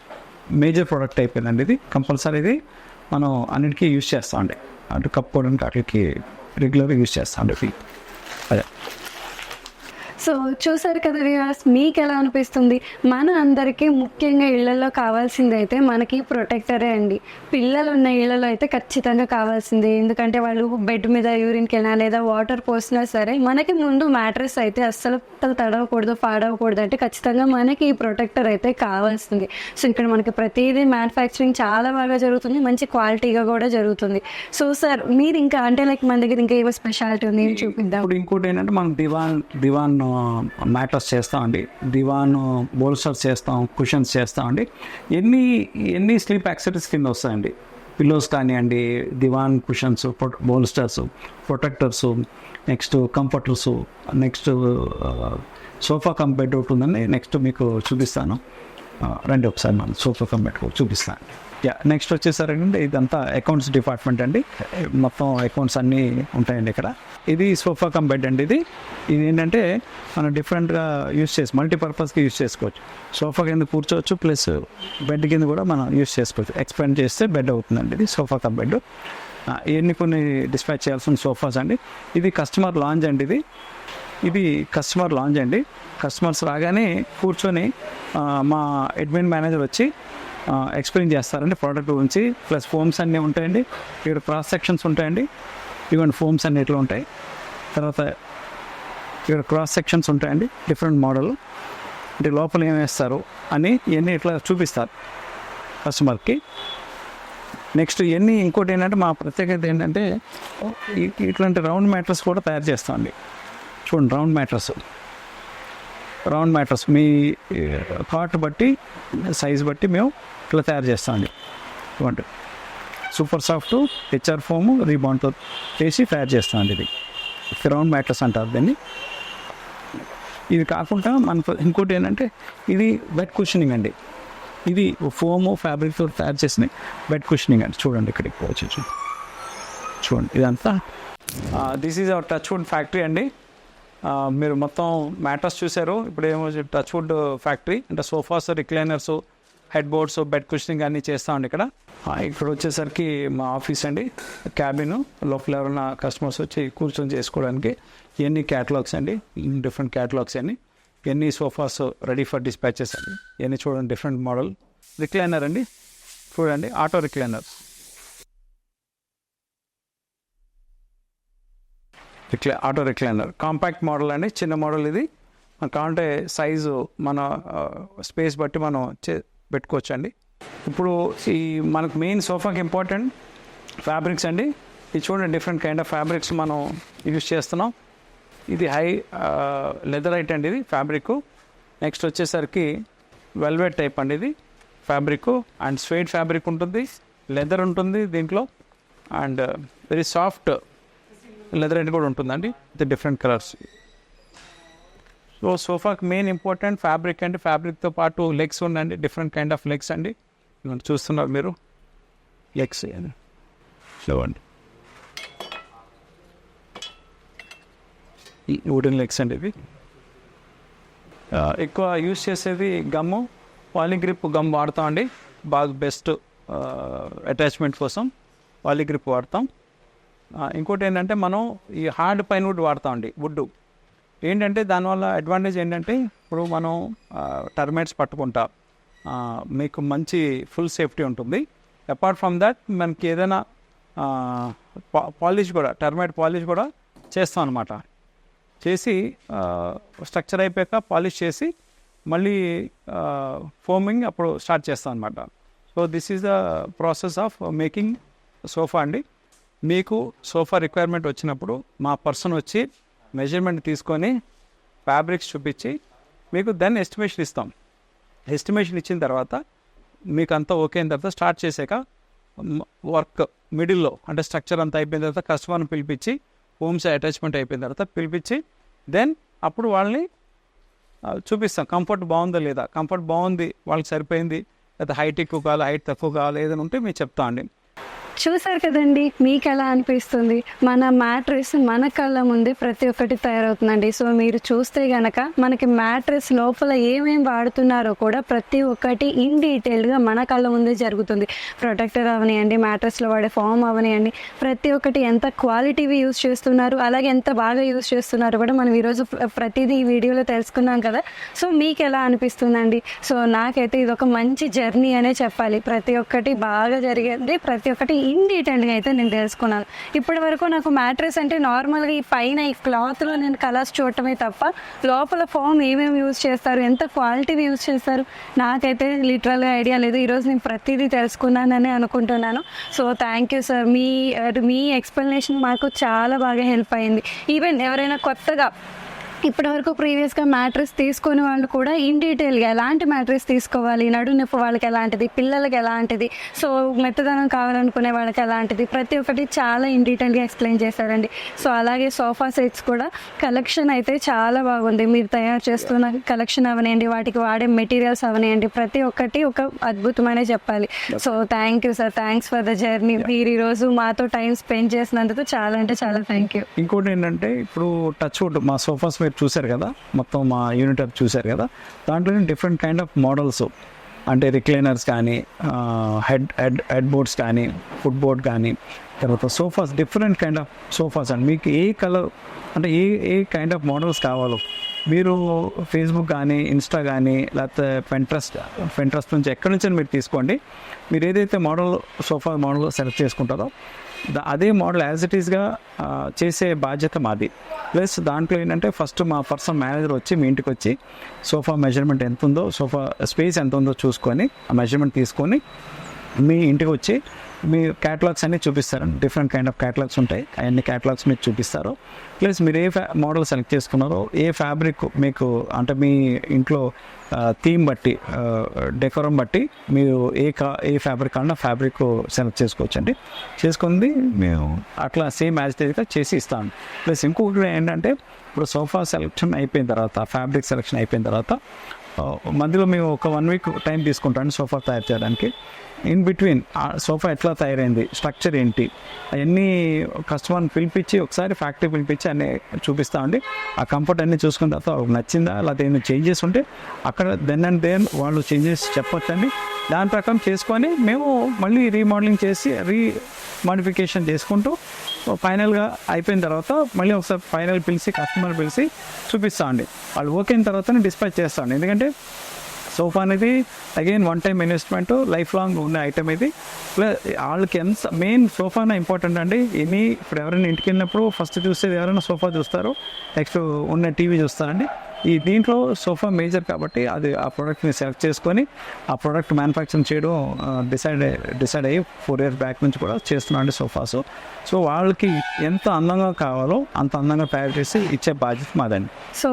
మేజర్ ప్రోడక్ట్ అయిపోయిందండి. ఇది కంపల్సరీ ఇది మనం అన్నిటికీ యూజ్ చేస్తామండి. అటు కప్పుకోవడానికి అట్లకి రెగ్యులర్గా యూజ్ చేస్తామండి. అదే సో చూసారు కదా వ్యూవర్స్, మీకు ఎలా అనిపిస్తుంది? మన అందరికీ ముఖ్యంగా ఇళ్లలో కావాల్సింది అయితే మనకి ప్రొటెక్టరే అండి. పిల్లలు ఉన్న ఇళ్లలో అయితే ఖచ్చితంగా కావాల్సిందే, ఎందుకంటే వాళ్ళు బెడ్ మీద యూరిన్కి వెళ్ళినా లేదా వాటర్ పోసినా సరే మనకి ముందు మ్యాట్రెస్ అయితే అస్సలు తడవకూడదు, పాడవకూడదు అంటే ఖచ్చితంగా మనకి ఈ ప్రొటెక్టర్ అయితే కావాల్సింది. సో ఇక్కడ మనకి ప్రతిదీ మ్యానుఫ్యాక్చరింగ్ చాలా బాగా జరుగుతుంది, మంచి క్వాలిటీగా కూడా జరుగుతుంది. సో సార్ మీరు ఇంకా అంటే లైక్ మన దగ్గర ఇంకా ఏవో స్పెషాలిటీ ఉంది చూపిద్దాం. ఇప్పుడు ఇంకోటి ఏంటంటే మనం దివాన్ మ్యాటర్స్ చేస్తామండి, దివాన్ బోల్స్టర్స్ చేస్తాం, కుషన్స్ చేస్తామండి. ఎన్ని స్లీప్ యాక్సెసరీస్ కింద వస్తాయండి. పిల్లోస్ కానివ్వండి, divan cushions, bolsters, protectors, next comforters, next sofa cum bed ఒకటి ఉందండి, నెక్స్ట్ మీకు చూపిస్తాను. రండి ఒకసారి మనం సోఫా కమ్ బెడ్ చూపిస్తాను. నెక్స్ట్ వచ్చేసరికి ఇదంతా అకౌంట్స్ డిపార్ట్మెంట్ అండి. మొత్తం అకౌంట్స్ అన్నీ ఉంటాయండి ఇక్కడ. ఇది సోఫా కమ్ బెడ్ అండి. ఇది ఏంటంటే మనం డిఫరెంట్గా యూస్ చేసి మల్టీపర్పస్కి యూస్ చేసుకోవచ్చు. సోఫా కింద కూర్చోవచ్చు, ప్లస్ బెడ్ కింద కూడా మనం యూస్ చేసుకోవచ్చు. ఎక్స్పాండ్ చేస్తే బెడ్ అవుతుందండి. ఇది సోఫా కమ్ బెడ్. ఇవన్నీ కొన్ని డిస్పాచ్ చేయాల్సిన సోఫాస్ అండి. ఇది కస్టమర్ లాంజ్ అండి. ఇది కస్టమర్ లాంజ్ అండి. కస్టమర్స్ రాగానే కూర్చొని మా అడ్మిన్ మేనేజర్ వచ్చి ఎక్స్ప్లెయిన్ చేస్తారండి ప్రోడక్ట్ గురించి. ప్లస్ ఫోమ్స్ అన్నీ ఉంటాయండి. ఇక్కడ క్రాస్ సెక్షన్స్ ఉంటాయండి. ఇవన్నీ ఫోమ్స్ అన్నీ ఇట్లా ఉంటాయి. తర్వాత ఇక్కడ క్రాస్ సెక్షన్స్ ఉంటాయండి, డిఫరెంట్ మోడల్ అంటే లోపల ఏం వేస్తారు అని ఇవన్నీ ఇట్లా చూపిస్తారు కస్టమర్కి. నెక్స్ట్ ఇవన్నీ ఇంకోటి ఏంటంటే మా ప్రత్యేకత ఏంటంటే ఇట్లాంటి రౌండ్ మ్యాట్రస్ కూడా తయారు చేస్తామండి. చూడండి, రౌండ్ మ్యాట్రస్ మీ కాట్ బట్టి సైజ్ బట్టి మేము ఇట్లా తయారు చేస్తామండి. ఇవ్వండి, సూపర్ సాఫ్ట్ హెచ్ఆర్ ఫోమ్ రీబాండ్తో వేసి తయారు చేస్తామండి. ఇది రౌండ్ మ్యాట్రస్ అంటారు దీన్ని. ఇది కాకుండా మనకు ఇంకోటి ఏంటంటే ఇది బెడ్ కుషనింగ్ అండి. ఇది ఫోము ఫ్యాబ్రిక్తో తయారు చేసిన బెడ్ కుషనింగ్ అండి. చూడండి, ఇక్కడికి వచ్చి చూడండి ఇదంతా. This is hour touch wood factory అండి. మీరు మొత్తం మ్యాట్రస్ చూసారు. ఇప్పుడు ఏమో టచ్ వుడ్ ఫ్యాక్టరీ అంటే sofas, recliners, head boards, bed cushioning అన్నీ చేస్తామండి ఇక్కడ. ఇక్కడ వచ్చేసరికి మా ఆఫీస్ అండి, క్యాబిన్. లోపల ఎవరైనా కస్టమర్స్ వచ్చి కూర్చొని చేసుకోవడానికి ఇవన్నీ క్యాటలాగ్స్ అండి, డిఫరెంట్ క్యాటలాగ్స్ అన్ని. ఇవన్నీ సోఫాస్ రెడీ ఫర్ డిస్పాచెస్ అండి. ఇవన్నీ చూడండి, డిఫరెంట్ మోడల్ రిక్లైనర్ అండి. చూడండి, auto recliner. Auto recliner compact model అండి, చిన్న మోడల్. ఇది మనకు కావాలంటే సైజు మన స్పేస్ బట్టి మనం పెట్టుకోవచ్చు అండి. ఇప్పుడు ఈ మనకు మెయిన్ సోఫాకి ఇంపార్టెంట్ ఫ్యాబ్రిక్స్ అండి. ఇది చూడండి, డిఫరెంట్ కైండ్ ఆఫ్ ఫ్యాబ్రిక్స్ మనం యూజ్ చేస్తున్నాం. ఇది హై లెదరైట్ అండి, ఇది ఫ్యాబ్రిక్. నెక్స్ట్ వచ్చేసరికి వెల్వెట్ టైప్ అండి ఇది ఫ్యాబ్రిక్. అండ్ స్వేడ్ ఫ్యాబ్రిక్ ఉంటుంది, లెదర్ ఉంటుంది దీంట్లో, అండ్ వెరీ సాఫ్ట్ లెదర్ కూడా ఉంటుందండి విత్ డిఫరెంట్ కలర్స్. సో సోఫాకి మెయిన్ ఇంపార్టెంట్ ఫ్యాబ్రిక్ అండి. ఫ్యాబ్రిక్తో పాటు లెగ్స్ ఉండండి, డిఫరెంట్ కైండ్ ఆఫ్ లెగ్స్ అండి. చూస్తున్నారు మీరు, లెగ్స్ చూడండి, వుడెన్ లెగ్స్ అండి ఇవి. ఎక్కువ యూజ్ చేసేది గమ్ము, పాలీగ్రిప్ గమ్ వాడతామండి. బాగా బెస్ట్ అటాచ్మెంట్ కోసం పాలీగ్రిప్ వాడతాం. ఇంకోటి ఏంటంటే మనం ఈ హార్డ్ పైన్ వుడ్ వాడతామండి. వుడ్ ఏంటంటే దానివల్ల అడ్వాంటేజ్ ఏంటంటే ఇప్పుడు మనం టర్మైట్స్ పట్టుకుంటా మీకు మంచి ఫుల్ సేఫ్టీ ఉంటుంది. అపార్ట్ ఫ్రమ్ దట్ మనకి ఏదైనా పాలిష్ కూడా, టర్మైట్ పాలిష్ కూడా చేస్తాం అనమాట. చేసి స్ట్రక్చర్ అయిపోయాక పాలిష్ చేసి మళ్ళీ ఫోమింగ్ అప్పుడు స్టార్ట్ చేస్తాం అనమాట. So this is the process of making sofa అండి. మీకు సోఫా రిక్వైర్మెంట్ వచ్చినప్పుడు మా పర్సన్ వచ్చి మెజర్మెంట్ తీసుకొని ఫ్యాబ్రిక్స్ చూపించి మీకు దెన్ ఎస్టిమేషన్ ఇస్తాం. ఎస్టిమేషన్ ఇచ్చిన తర్వాత మీకు అంతా ఓకే అయిన తర్వాత స్టార్ట్ చేసాక వర్క్ మిడిల్లో అంటే స్ట్రక్చర్ అంతా అయిపోయిన తర్వాత కస్టమర్ని పిలిపించి హోమ్స్ అటాచ్మెంట్ అయిపోయిన తర్వాత పిలిపించి దెన్ అప్పుడు వాళ్ళని చూపిస్తాం కంఫర్ట్ బాగుందా లేదా. కంఫర్ట్ బాగుంది, వాళ్ళకి సరిపోయింది, లేదా హైట్ ఎక్కువ కావాలి, హైట్ తక్కువ కావాలి, ఏదైనా ఉంటే మీరు చెప్తా అండి. చూసారు కదండి, మీకు ఎలా అనిపిస్తుంది? మన మ్యాట్రెస్ మన కళ్ళ ముందే ప్రతి ఒక్కటి తయారవుతుందండి. సో మీరు చూస్తే గనక మనకి మ్యాట్రెస్ లోపల ఏమేమి వాడుతున్నారో కూడా ప్రతి ఒక్కటి ఇన్ డీటెయిల్డ్గా మన కళ్ళ ముందే జరుగుతుంది. ప్రొటెక్టర్ అవనియండి, మ్యాట్రెస్లో వాడే ఫామ్ అవనియండి, ప్రతి ఒక్కటి ఎంత క్వాలిటీవి యూజ్ చేస్తున్నారు, అలాగే ఎంత బాగా యూజ్ చేస్తున్నారు కూడా మనం ఈరోజు ప్రతిదీ ఈ వీడియోలో తెలుసుకున్నాం కదా. సో మీకు ఎలా అనిపిస్తుందండి? సో నాకైతే ఇది ఒక మంచి జర్నీ అనే చెప్పాలి. ప్రతి ఒక్కటి బాగా జరిగింది, ప్రతి ఒక్కటి ఇన్ డీటెయిల్గా అయితే నేను తెలుసుకున్నాను. ఇప్పటి వరకు నాకు మ్యాట్రెస్ అంటే నార్మల్గా ఈ పైన ఈ క్లాత్లో నేను కలర్స్ చూడటమే తప్ప లోపల ఫామ్ ఏమేమి యూజ్ చేస్తారు, ఎంత క్వాలిటీవి యూజ్ చేస్తారు నాకైతే లిటరల్గా ఐడియా లేదు. ఈరోజు నేను ప్రతిదీ తెలుసుకున్నానని అనుకుంటున్నాను. So thank you sir, me explanation మాకు చాలా బాగా హెల్ప్ అయింది. ఈవెన్ ఎవరైనా కొత్తగా ఇప్పటివరకు ప్రీవియస్గా మ్యాట్రెస్ తీసుకునే వాళ్ళు కూడా ఇన్ డీటెయిల్గా ఎలాంటి మ్యాట్రెస్ తీసుకోవాలి, నడు నొప్పి వాళ్ళకి ఎలాంటిది, పిల్లలకి ఎలాంటిది, సో మెత్తదనం కావాలనుకునే వాళ్ళకి ఎలాంటిది, ప్రతి ఒక్కటి చాలా ఇన్ డీటెయిల్గా ఎక్స్ప్లెయిన్ చేశారండి. సో అలాగే సోఫా సెట్స్ కూడా కలెక్షన్ అయితే చాలా బాగుంది. మీరు తయారు చేస్తున్న కలెక్షన్ అవనివ్వండి, వాటికి వాడే మెటీరియల్స్ అవనివ్వండి, ప్రతి ఒక్కటి ఒక అద్భుతమనే చెప్పాలి. So thank you sir, thanks for the journey. మీరు ఈరోజు మాతో టైం స్పెండ్ చేసినందుకు చాలా అంటే చాలా థ్యాంక్ యూ. ఇంకోటి ఏంటంటే ఇప్పుడు టచ్ వుడ్ మా సోఫాస్ మీరు చూశారు కదా, మొత్తం మా యూనిట్ అప్ చూశారు కదా, దాంట్లో డిఫరెంట్ కైండ్ ఆఫ్ మోడల్స్ అంటే రిక్లైనర్స్ కానీ, హెడ్ బోర్డ్స్ కానీ, ఫుట్ బోర్డ్ కానీ, తర్వాత sofas different kind of sofas అండి. మీకు ఏ కలర్ అంటే ఏ కైండ్ ఆఫ్ మోడల్స్ కావాలో మీరు ఫేస్బుక్ కానీ, ఇన్స్టా కానీ, లేకపోతే పెంట్రస్ట్ నుంచి ఎక్కడి నుంచి మీరు తీసుకోండి. మీరు ఏదైతే సోఫా మోడల్ సెలెక్ట్ చేసుకుంటారో అదే మోడల్ యాజ్ ఇట్ ఈస్గా చేసే బాధ్యత మాది. ప్లస్ దాంట్లో ఏంటంటే ఫస్ట్ మా పర్సనల్ మేనేజర్ వచ్చి మీ ఇంటికి వచ్చి సోఫా మెజర్మెంట్ ఎంత ఉందో, సోఫా స్పేస్ ఎంత ఉందో చూసుకొని ఆ మెజర్మెంట్ తీసుకొని మీ ఇంటికి వచ్చి మీ క్యాటలాగ్స్ అన్నీ చూపిస్తారండి. డిఫరెంట్ కైండ్ ఆఫ్ క్యాటలాగ్స్ ఉంటాయి, అవన్నీ క్యాటలాగ్స్ మీకు చూపిస్తారు. ప్లస్ మీరు ఏ మోడల్ సెలెక్ట్ చేసుకున్నారో, ఏ ఫ్యాబ్రిక్ మీకు అంటే మీ ఇంట్లో థీమ్ బట్టి, డెకోరం బట్టి మీరు ఏ ఫ్యాబ్రిక్ కావాలన్నా ఫ్యాబ్రిక్ సెలెక్ట్ చేసుకోవచ్చండి. చేసుకుంది మేము అట్లా సేమ్ యాజ్ ఇట్ ఈస్గా చేసి ఇస్తాను. ప్లస్ ఇంకొకటి ఏంటంటే ఇప్పుడు సోఫా సెలెక్షన్ అయిపోయిన తర్వాత, ఫ్యాబ్రిక్ సెలెక్షన్ అయిపోయిన తర్వాత మధ్యలో మేము ఒక 1 వీక్ టైం తీసుకుంటాం సోఫా తయారు చేయడానికి. ఇన్ బిట్వీన్ సోఫా ఎట్లా తయారైంది, స్ట్రక్చర్ ఏంటి, అవన్నీ కస్టమర్ని పిలిపించి ఒకసారి ఫ్యాక్టరీ పిలిపించి అన్నీ చూపిస్తామండి. ఆ కంఫర్ట్ అన్నీ చూసుకున్న తర్వాత వాళ్ళకి నచ్చిందా, లేకపోతే ఏమైనా చేంజెస్ ఉంటే అక్కడ దెన్ అండ్ దెన్ వాళ్ళు చేంజెస్ చెప్పొచ్చండి. దాని ప్రకారం చేసుకొని మేము మళ్ళీ రీమోడలింగ్ చేసి మోడిఫికేషన్ చేసుకుంటూ ఫైనల్గా అయిపోయిన తర్వాత మళ్ళీ ఒకసారి ఫైనల్ పిలిచి కస్టమర్ పిలిచి చూపిస్తామండి. వాళ్ళు ఓకే అయిన తర్వాతనే డిస్పాచ్ చేస్తామండి. ఎందుకంటే సోఫా అనేది again one time investment, life long ఉన్న ఐటమ్ ఇది. వాళ్ళకి ఎంత మెయిన్ సోఫానే ఇంపార్టెంట్ అండి. ఇప్పుడు ఎవరైనా ఇంటికి వెళ్ళినప్పుడు ఫస్ట్ చూసేది ఎవరైనా సోఫా చూస్తారు, నెక్స్ట్ ఉన్న టీవీ చూస్తారండి. దీంట్లో సోఫా మేజర్ కాబట్టి అది ఆ ప్రోడక్ట్ని సెలెక్ట్ చేసుకొని ఆ ప్రోడక్ట్ మ్యానుఫ్యాక్చరింగ్ చేయడం డిసైడ్ అయ్యి 4 years బ్యాక్ నుంచి కూడా చేస్తున్నాం అండి సోఫాస్. సో వాళ్ళకి ఎంత అందంగా కావాలో అంత అందంగా తయారు చేసి ఇచ్చే బాధ్యత మాదండి. సో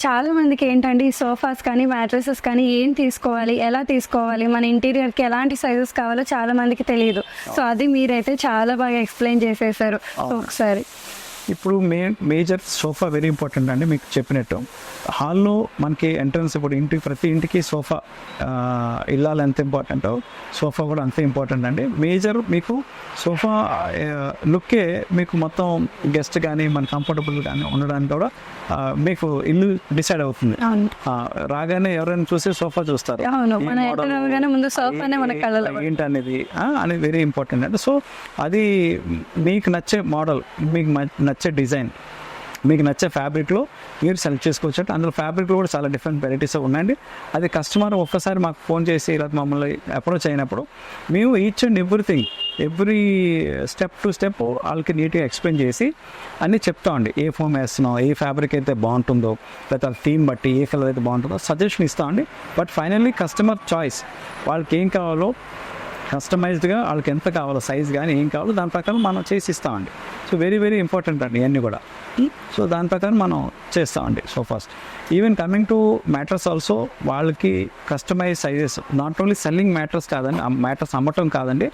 చాలా మందికి ఏంటంటే ఈ సోఫాస్ కానీ, మ్యాట్రసెస్ కానీ ఏం తీసుకోవాలి, ఎలా తీసుకోవాలి, మన ఇంటీరియర్కి ఎలాంటి సైజెస్ కావాలో చాలా మందికి తెలియదు. సో అది మీరైతే చాలా బాగా ఎక్స్ప్లెయిన్ చేసేసారు. సో ఒకసారి ఇప్పుడు మేజర్ సోఫా వెరీ ఇంపార్టెంట్ అండి. మీకు చెప్పినట్టు హాల్లో మనకి ఎంట్రన్స్ ఇప్పుడు ప్రతి ఇంటికి సోఫా ఇల్లాలు ఎంత ఇంపార్టెంటో సోఫా కూడా అంతే ఇంపార్టెంట్ అండి. మేజర్ మీకు సోఫా లుక్కే మీకు మొత్తం గెస్ట్ కానీ మన కంఫర్టబుల్ కానీ ఉండడానికి కూడా మీకు ఇల్లు డిసైడ్ అవుతుంది. రాగానే ఎవరైనా చూసి సోఫా చూస్తారు, ఏంటనేది అనేది వెరీ ఇంపార్టెంట్ అండి. సో అది మీకు నచ్చే మోడల్, మీకు నచ్చే డిజైన్, మీకు నచ్చే ఫ్యాబ్రిక్లో మీరు సెలెక్ట్ చేసుకోవచ్చు. అందులో ఫ్యాబ్రిక్లో కూడా చాలా డిఫరెంట్ వెరైటీస్ ఉన్నాయండి. అది కస్టమర్ ఒక్కసారి మాకు ఫోన్ చేసి ఇలా మమ్మల్ని అప్రోచ్ అయినప్పుడు మేము each and every step to step వాళ్ళకి నీట్గా ఎక్స్ప్లెయిన్ చేసి అన్నీ చెప్తామండి. ఏ ఫోమ్ వేస్తున్నాం, ఏ ఫ్యాబ్రిక్ అయితే బాగుంటుందో, లేకపోతే థీమ్ బట్టి ఏ కలర్ అయితే బాగుంటుందో సజెషన్ ఇస్తామండి. బట్ ఫైనల్లీ కస్టమర్ చాయిస్, వాళ్ళకి ఏం కావాలో కస్టమైజ్డ్గా వాళ్ళకి ఎంత కావాలో సైజ్ కానీ ఏం కావాలో దాని ప్రకారం మనం చేసి ఇస్తామండి. సో వెరీ వెరీ ఇంపార్టెంట్ అండి ఇవన్నీ కూడా. సో దాని ప్రకారం మనం చేస్తామండి. So first even coming to mattress also వాళ్ళకి customize sizes, not only selling mattress కాదండి, మ్యాట్రస్ అమ్మటం కాదండి,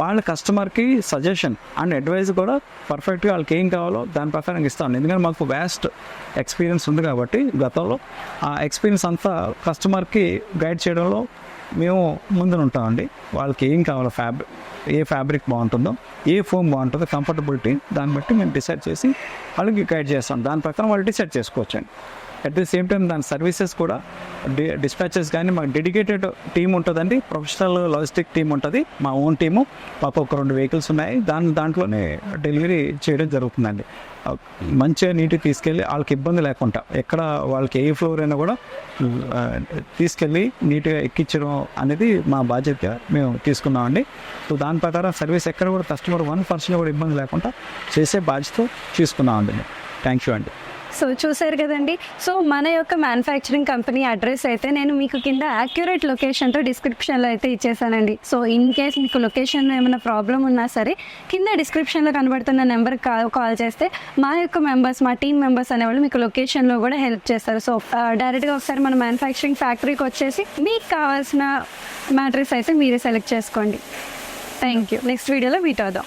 వాళ్ళ కస్టమర్కి సజెషన్ అండ్ అడ్వైస్ కూడా పర్ఫెక్ట్గా వాళ్ళకి ఏం కావాలో దాని ప్రకారం ఇస్తామండి. ఎందుకంటే మాకు వ్యాస్ట్ ఎక్స్పీరియన్స్ ఉంది కాబట్టి గతంలో ఆ ఎక్స్పీరియన్స్ అంతా కస్టమర్కి గైడ్ చేయడంలో మేము ముందు ఉంటామండి. వాళ్ళకి ఏం కావాలో ఏ ఫ్యాబ్రిక్ బాగుంటుందో, ఏ ఫోమ్ బాగుంటుందో, కంఫర్టబిలిటీ దాన్ని బట్టి మేము డిసైడ్ చేసి వాళ్ళకి గైడ్ చేస్తాం. దాని ప్రకారం వాళ్ళు డిసైడ్ చేసుకోవచ్చండి. అట్ ది సేమ్ టైం దాని సర్వీసెస్ కూడా డిస్పాచెస్ కానీ మాకు డెడికేటెడ్ టీమ్ ఉంటుందండి, ప్రొఫెషనల్ లాజిస్టిక్ టీమ్ ఉంటుంది, మా ఓన్ టీము. పాప ఒక 2 vehicles ఉన్నాయి, దాంట్లోనే డెలివరీ చేయడం జరుగుతుందండి. మంచిగా నీట్గా తీసుకెళ్ళి వాళ్ళకి ఇబ్బంది లేకుండా ఎక్కడ వాళ్ళకి ఏ ఫ్లోర్ అయినా కూడా తీసుకెళ్ళి నీట్గా ఎక్కించడం అనేది మా బాధ్యతగా మేము తీసుకున్నామండి. సో దాని ప్రకారం సర్వీస్ ఎక్కడ కూడా కస్టమర్ 1% కూడా ఇబ్బంది లేకుండా చేసే బాధ్యత తీసుకున్నామండి. థ్యాంక్ యూ అండి. సో చూసారు కదండి. సో మన యొక్క మ్యానుఫ్యాక్చరింగ్ కంపెనీ అడ్రస్ అయితే నేను మీకు కింద యాక్యురేట్ లొకేషన్తో డిస్క్రిప్షన్లో అయితే ఇచ్చేసానండి. సో ఇన్ కేస్ మీకు లొకేషన్లో ఏమైనా ప్రాబ్లం ఉన్నా సరే కింద డిస్క్రిప్షన్లో కనబడుతున్న నెంబర్కి కాల్ చేస్తే మా యొక్క మెంబర్స్, మా టీమ్ మెంబర్స్ అనేవాళ్ళు మీకు లొకేషన్లో కూడా హెల్ప్ చేస్తారు. సో డైరెక్ట్గా ఒకసారి మన మ్యానుఫ్యాక్చరింగ్ ఫ్యాక్టరీకి వచ్చేసి మీకు కావాల్సిన మ్యాట్రెస్ అయితే మీరే సెలెక్ట్ చేసుకోండి. Thank you. నెక్స్ట్ వీడియోలో మీట్ అవుదాం.